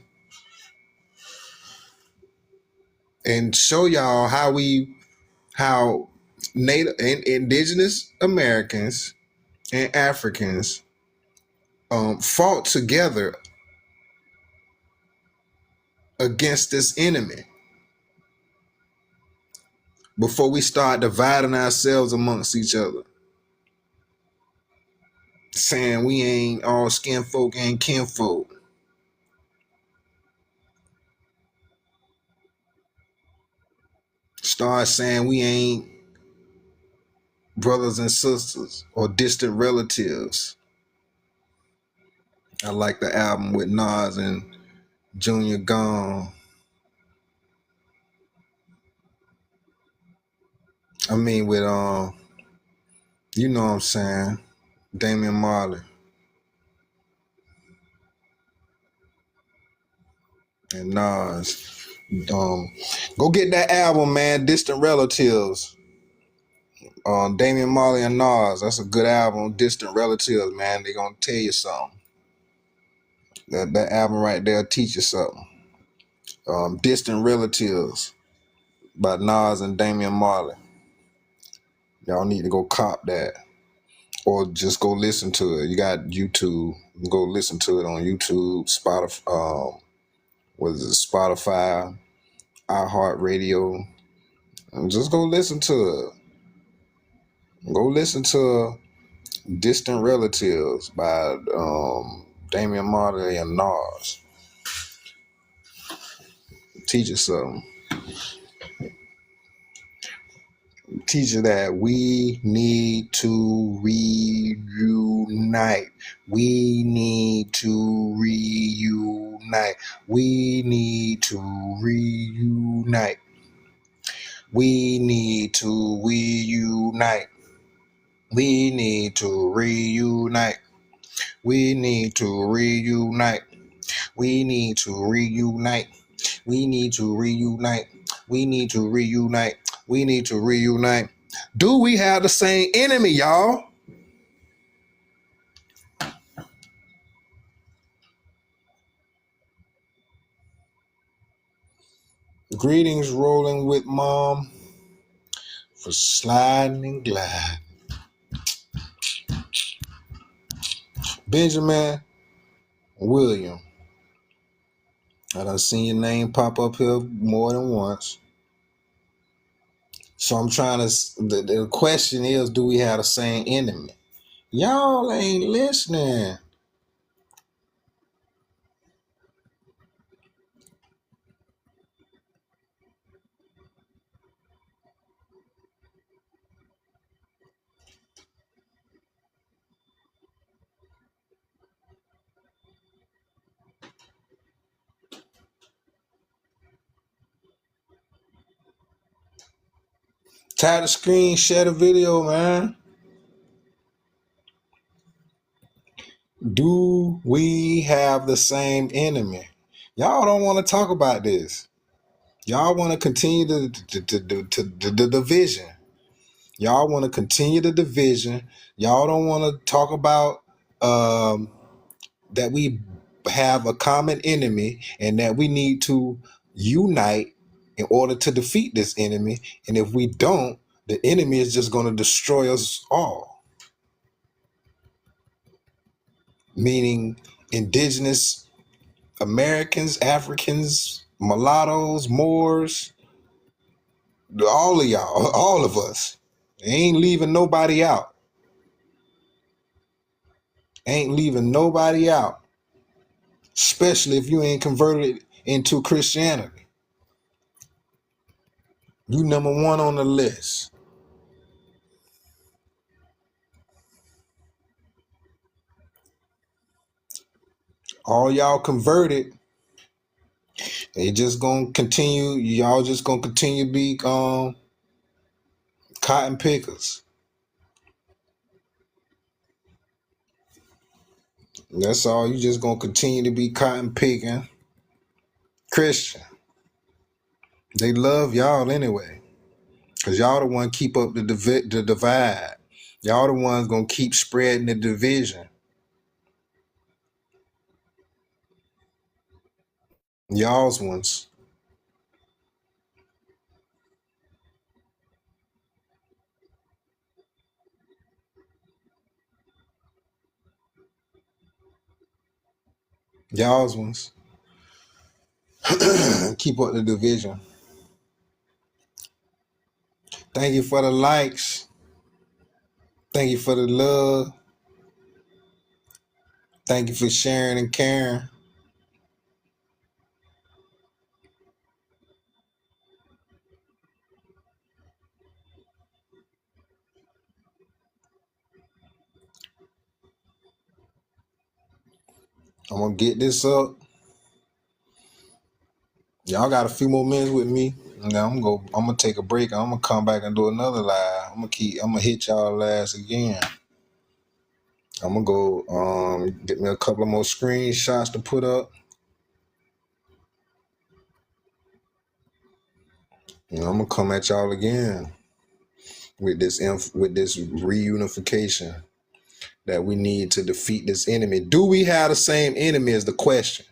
and show y'all how Native and Indigenous Americans and Africans fought together against this enemy before we start dividing ourselves amongst each other. Saying we ain't all skin folk, ain't kinfolk. Start saying we ain't brothers and sisters or distant relatives. I like the album with Nas and Junior Gone. I mean with you know what I'm saying, Damian Marley and Nas. Go get that album, man. Distant Relatives. Damian Marley and Nas. That's a good album. Distant Relatives, man. They gonna tell you something. That album right there teach you something. Distant Relatives by Nas and Damian Marley. Y'all need to go cop that. Or just go listen to it. You got YouTube. Go listen to it on YouTube, Spotify, Spotify, iHeartRadio. And just go listen to it. Go listen to Distant Relatives by Damian Marley and Nas. Teach you something. Teach you that we need to reunite. We need to reunite. We need to reunite. We need to reunite. We need to reunite. We need to reunite. We need to reunite. We need to reunite. We need to reunite. We need to reunite. Do we have the same enemy, y'all? Greetings, rolling with mom for sliding and glide. Benjamin William. I done seen your name pop up here more than once. So I'm trying to, the question is, do we have the same enemy? Y'all ain't listening. Tap the screen, share the video, man. Do we have the same enemy? Y'all don't want to talk about this. Y'all want to continue the division. Y'all want to continue the division. Y'all don't want to talk about that we have a common enemy and that we need to unite in order to defeat this enemy. And if we don't, the enemy is just going to destroy us all. Meaning Indigenous Americans, Africans, Mollattoes, Moors, all of y'all, all of us. Ain't leaving nobody out. Ain't leaving nobody out. Especially if you ain't converted into Christianity. You number one on the list. All y'all converted, they just gonna continue. Y'all just gonna continue to be cotton pickers. That's all. You just gonna continue to be cotton picking Christian. They love y'all anyway, cause y'all the one keep up the divide. Y'all the ones gonna keep spreading the division. Y'all's ones. Y'all's ones. Keep up the division. Thank you for the likes. Thank you for the love. Thank you for sharing and caring. I'm gonna get this up. Y'all got a few more minutes with me. Now I'm gonna take a break. I'm gonna come back and do another live. I'm gonna hit y'all last again. I'm gonna go get me a couple of more screenshots to put up. I'm gonna come at y'all again. with this reunification that we need to defeat this enemy. Do we have the same enemy is the question.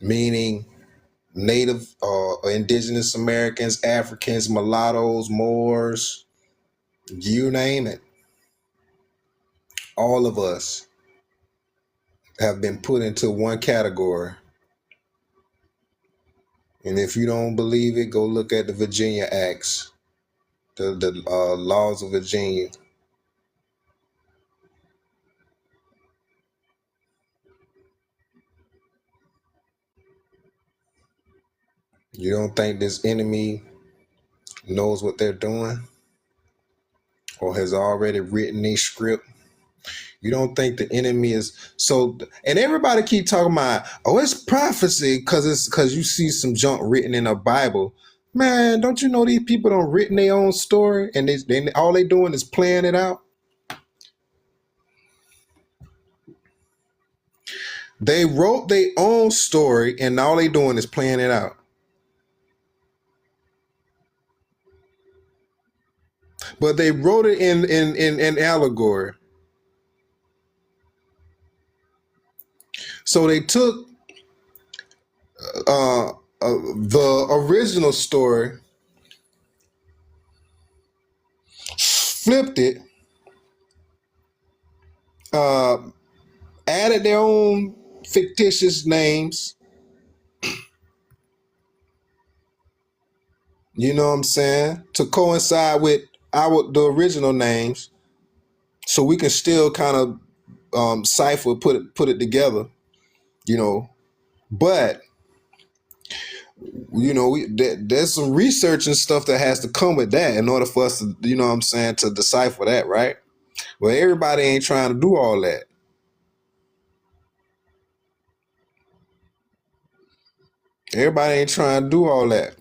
Meaning Native Indigenous Americans, Africans, Mulattoes, Moors, you name it. All of us have been put into one category. And if you don't believe it, go look at the Virginia Acts, the laws of Virginia. You don't think this enemy knows what they're doing or has already written a script? You don't think the enemy is so? And everybody keep talking about, oh, it's prophecy because you see some junk written in the Bible. Man, don't you know these people don't written their own story and they all they doing is playing it out? They wrote their own story and all they doing is playing it out. But they wrote it in allegory. So they took the original story, flipped it, added their own fictitious names. You know what I'm saying? To coincide with the original names, so we can still kind of cipher, put it together. You know, but you know, there's some research and stuff that has to come with that in order for us to, you know what I'm saying, to decipher that, right? Well, everybody ain't trying to do all that. Everybody ain't trying to do all that.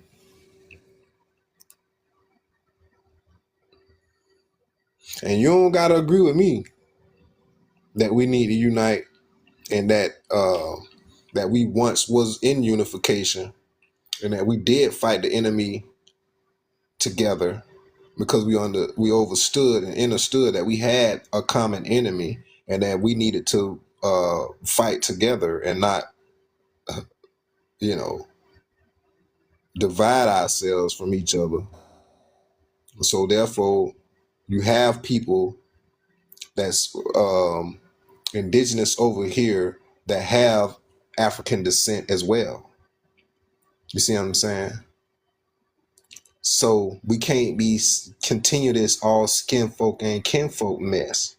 And you don't gotta agree with me that we need to unite and that we once was in unification and that we did fight the enemy together because we overstood and understood that we had a common enemy and that we needed to fight together and not, you know, divide ourselves from each other. So therefore, you have people that's indigenous over here that have African descent as well. You see what I'm saying? So we can't be continue this all skin folk and kinfolk mess,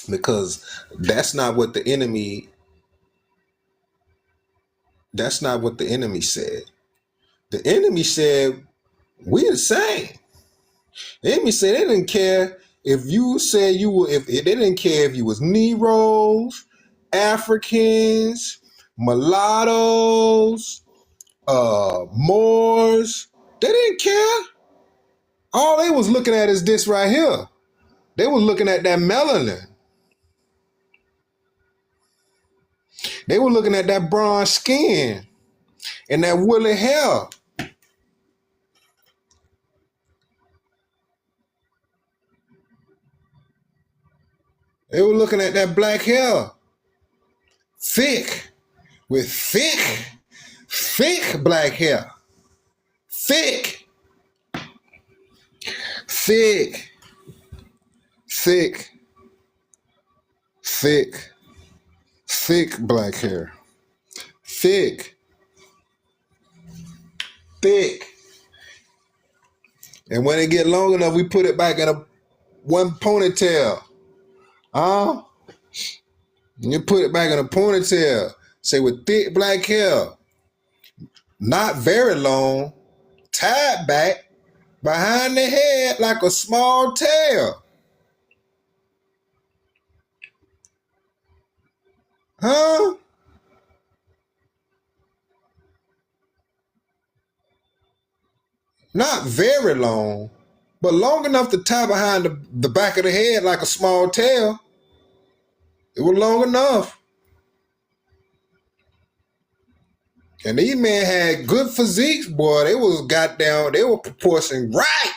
because that's not what the enemy said. The enemy said we the same. The enemy said they didn't care if you said you were, if they didn't care if you was Negroes, Africans, Mulattoes, Moors. They didn't care. All they was looking at is this right here. They was looking at that melanin. They were looking at that bronze skin and that woolly hair. They were looking at that black hair. Thick. With thick black hair. Thick. Thick. Thick. Thick. Thick black hair. Thick. Thick. And when it get long enough, we put it back in a one ponytail. Huh? You put it back in a ponytail. Say with thick black hair. Not very long. Tied back behind the head like a small tail. Huh? Not very long, but long enough to tie behind the back of the head like a small tail. It was long enough. And these men had good physiques, boy. They was goddamn, they were proportioning right.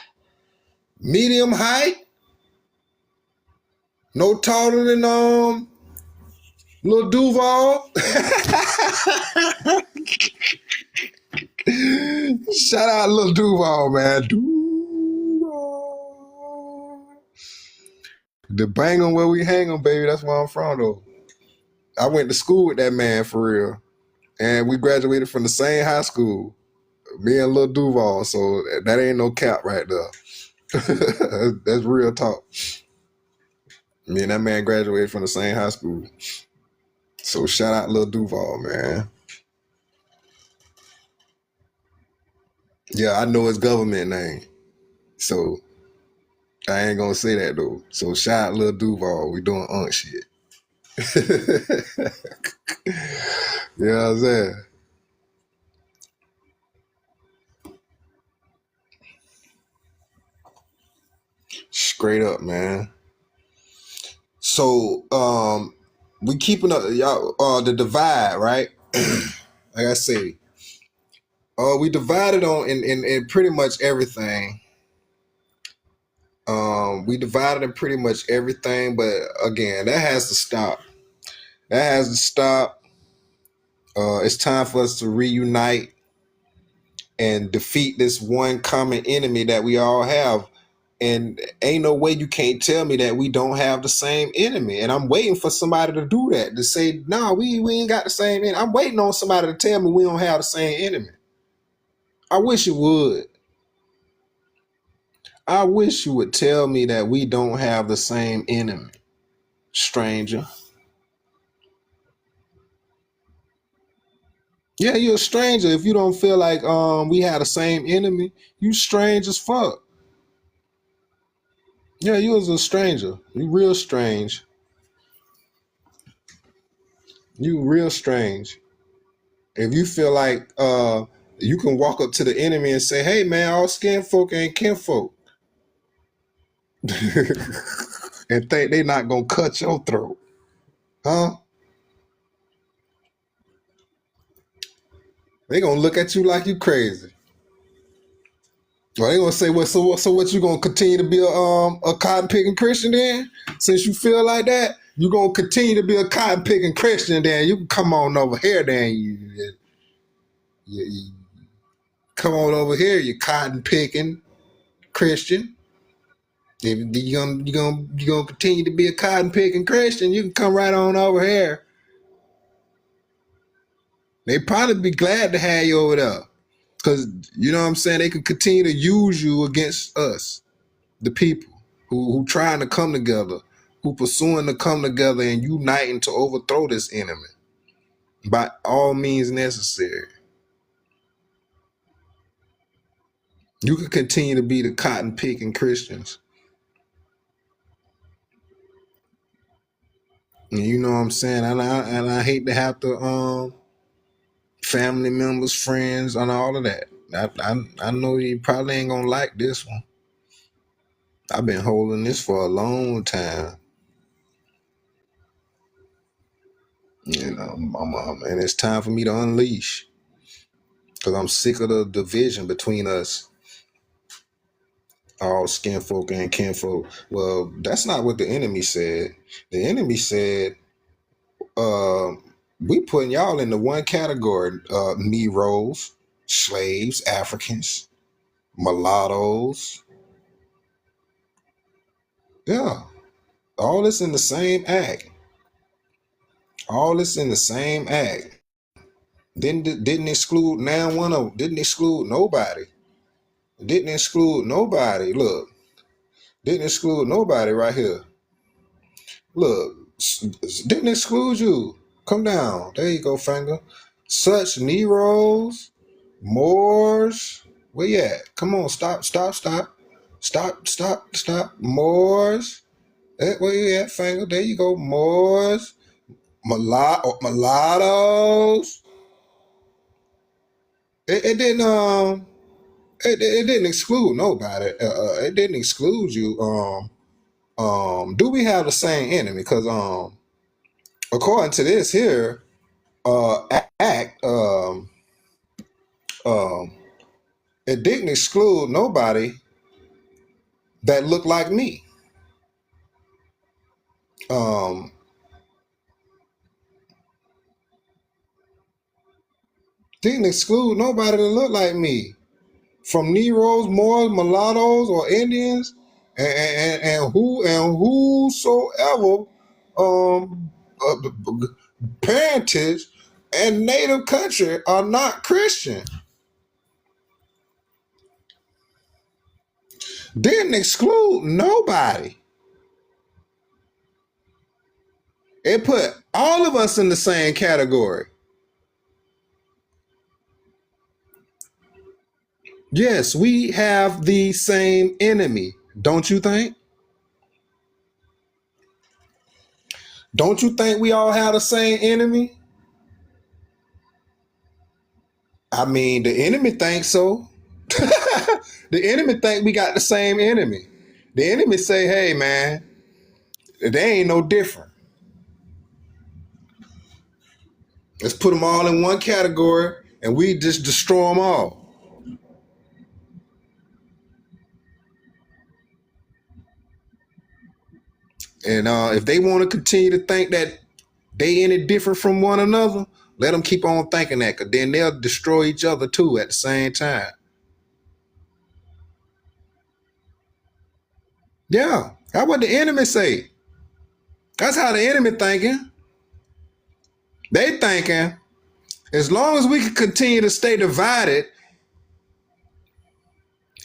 Medium height, no taller than Lil Duval. Shout out Lil Duval, man. Duval. The bang 'em where we hang 'em, baby. That's where I'm from, though. I went to school with that man for real. And we graduated from the same high school. Me and Lil Duval. So that ain't no cap right there. That's real talk. Me and that man graduated from the same high school. So shout out Lil Duval, man. Yeah, I know his government name. So I ain't gonna say that though. So shout out Lil Duval. We doing shit. You know what I'm saying? Straight up, man. So we keeping up y'all the divide, right? Like I say, we divided on in pretty much everything. We divided in pretty much everything, but again, that has to stop. That has to stop. It's time for us to reunite and defeat this one common enemy that we all have. And ain't no way you can't tell me that we don't have the same enemy. And I'm waiting for somebody to do that, to say, no, we ain't got the same enemy. I'm waiting on somebody to tell me we don't have the same enemy. I wish it would. I wish you would tell me that we don't have the same enemy, stranger. Yeah, you're a stranger. If you don't feel like we had the same enemy, you strange as fuck. Yeah, you was a stranger. You real strange. You real strange. If you feel like you can walk up to the enemy and say, hey man, all skin folk ain't kinfolk. And think they not gonna cut your throat. Huh? They gonna look at you like you crazy. Well, they gonna say, well, so what you gonna continue to be a cotton picking Christian then? Since you feel like that, you gonna continue to be a cotton picking Christian then. You can come on over here then. You come on over here, you cotton picking Christian. If you gonna continue to be a cotton picking Christian, you can come right on over here. They probably be glad to have you over there. Cause you know what I'm saying, they can continue to use you against us, the people who trying to come together, who pursuing to come together and uniting to overthrow this enemy by all means necessary. You can continue to be the cotton picking Christians. And you know what I'm saying? And I hate to have to family members, friends, and all of that. I know you probably ain't gonna like this one. I've been holding this for a long time. You know, and it's time for me to unleash. Because I'm sick of the division between us, all skin folk and kinfolk. Well, that's not what the enemy said. The enemy said, uh, we putting y'all into one category, Negroes, slaves, Africans, mulattoes. Yeah, all this in the same act. All this in the same act. Didn't exclude now one of didn't exclude nobody. Didn't exclude nobody. Look, didn't exclude nobody right here. Look, didn't exclude you. Come down. There you go, finger. Such Negroes, Moors. Where you at? Come on, stop. Moors. Where you at, finger? There you go, Moors. Mulattoes. It didn't it didn't exclude nobody. It didn't exclude you. Do we have the same enemy? Because according to this here act, Um, it didn't exclude nobody that looked like me. Um, didn't exclude nobody that looked like me. From Negroes, Moors, Mulattoes, or Indians, and whosoever parentage and native country are not Christian. Didn't exclude nobody. It put all of us in the same category. Yes, we have the same enemy, don't you think? Don't you think we all have the same enemy? I mean, the enemy thinks so. The enemy think we got the same enemy. The enemy say, hey man, they ain't no different. Let's put them all in one category and we just destroy them all. And if they want to continue to think that they any different from one another, let them keep on thinking that, because then they'll destroy each other too at the same time. Yeah, that's what the enemy say. That's how the enemy thinking. They thinking as long as we can continue to stay divided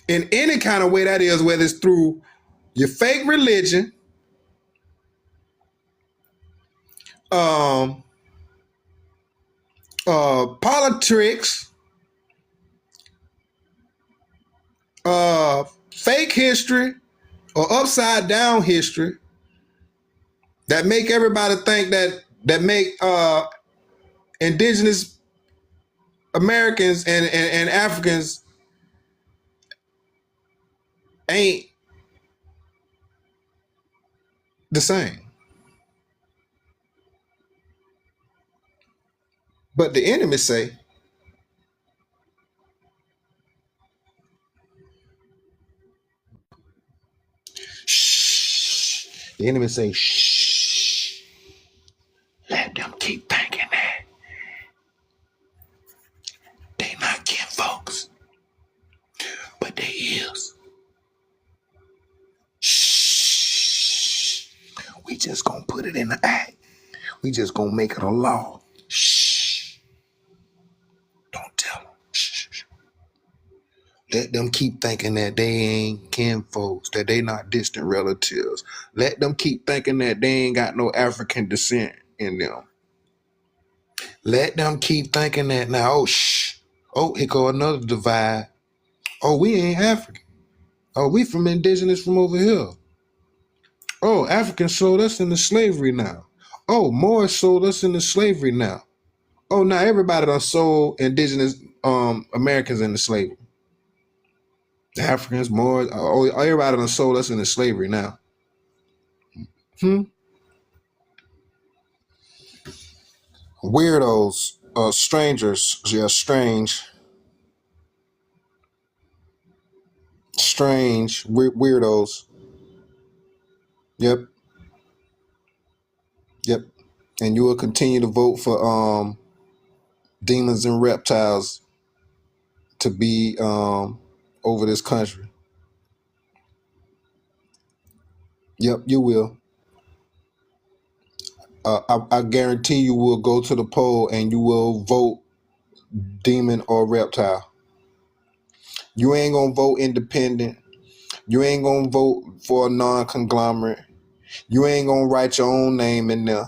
in any kind of way that is, whether it's through your fake religion, um, politics, fake history, or upside down history that make everybody think that make indigenous Americans and Africans ain't the same. But the enemy say, shh. The enemy say, shh. Let them keep thinking that they not kin folks, but they is. Shh. We just gonna put it in the act. We just gonna make it a law. Shh. Don't tell them. Shh. Let them keep thinking that they ain't kin folks, that they not distant relatives. Let them keep thinking that they ain't got no African descent in them. Let them keep thinking that now. Oh, shh. Oh, here go another divide. Oh, we ain't African. Oh, we from indigenous from over here. Oh, Africans sold us into slavery now. Oh, Moors sold us into slavery now. Oh, now everybody done sold indigenous Americans into slavery. The Africans, Moors, oh, everybody done sold us into slavery now. Weirdos, strangers, yeah, strange, weirdos. Yep, yep. And you will continue to vote for demons and reptiles to be over this country. Yep, you will. I guarantee you will go to the poll and you will vote demon or reptile. You ain't gonna vote independent. You ain't gonna vote for a non-conglomerate. You ain't gonna write your own name in there.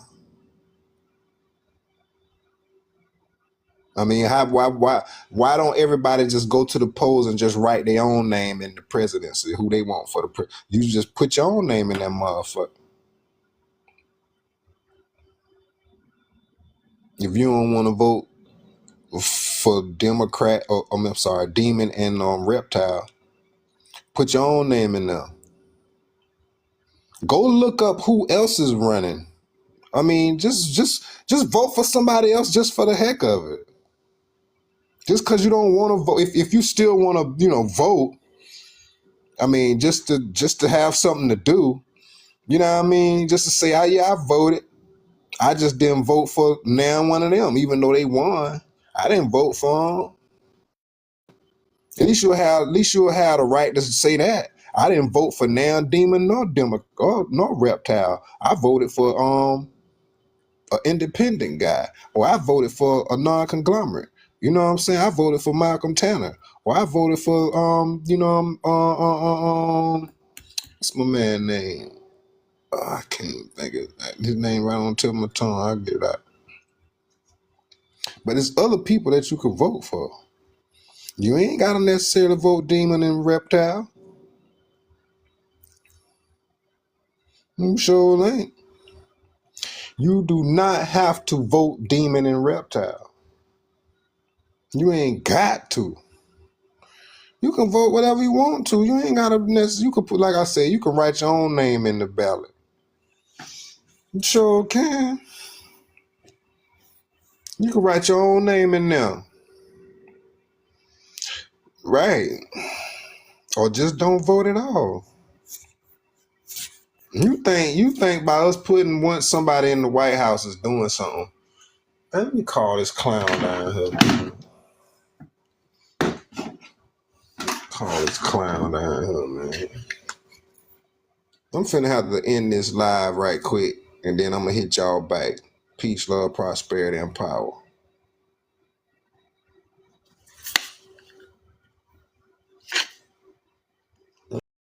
I mean, why don't everybody just go to the polls and just write their own name in the presidency, who they want for the you just put your own name in that motherfucker. If you don't want to vote for Democrat, or I'm sorry, demon and reptile, put your own name in there. Go look up who else is running. I mean, just vote for somebody else just for the heck of it. Just because you don't want to vote, if you still want to, vote, I mean, just to have something to do, you know what I mean? Just to say, oh yeah, I voted. I just didn't vote for now one of them, even though they won. I didn't vote for them. At least you'll have the right to say that. I didn't vote for now demon nor reptile. I voted for an independent guy, or I voted for a non-conglomerate. You know what I'm saying? I voted for Malcolm Tanner, or I voted for what's my man name? I can't think of his name right on the tip of my tongue. I'll get it out. But there's other people that you could vote for. You ain't gotta necessarily vote demon and reptile. You sure ain't. You do not have to vote demon and reptile. You ain't got to. You can vote whatever you want to. You ain't gotta necessarily. You can put, like I said, you can write your own name in the ballot. You sure can. You can write your own name in there. Right. Or just don't vote at all. You think by us putting somebody in the White House is doing something. Let me call this clown down here, man. Call this clown down here, man. I'm finna have to end this live right quick, and then I'm gonna hit y'all back. Peace, love, prosperity, and power.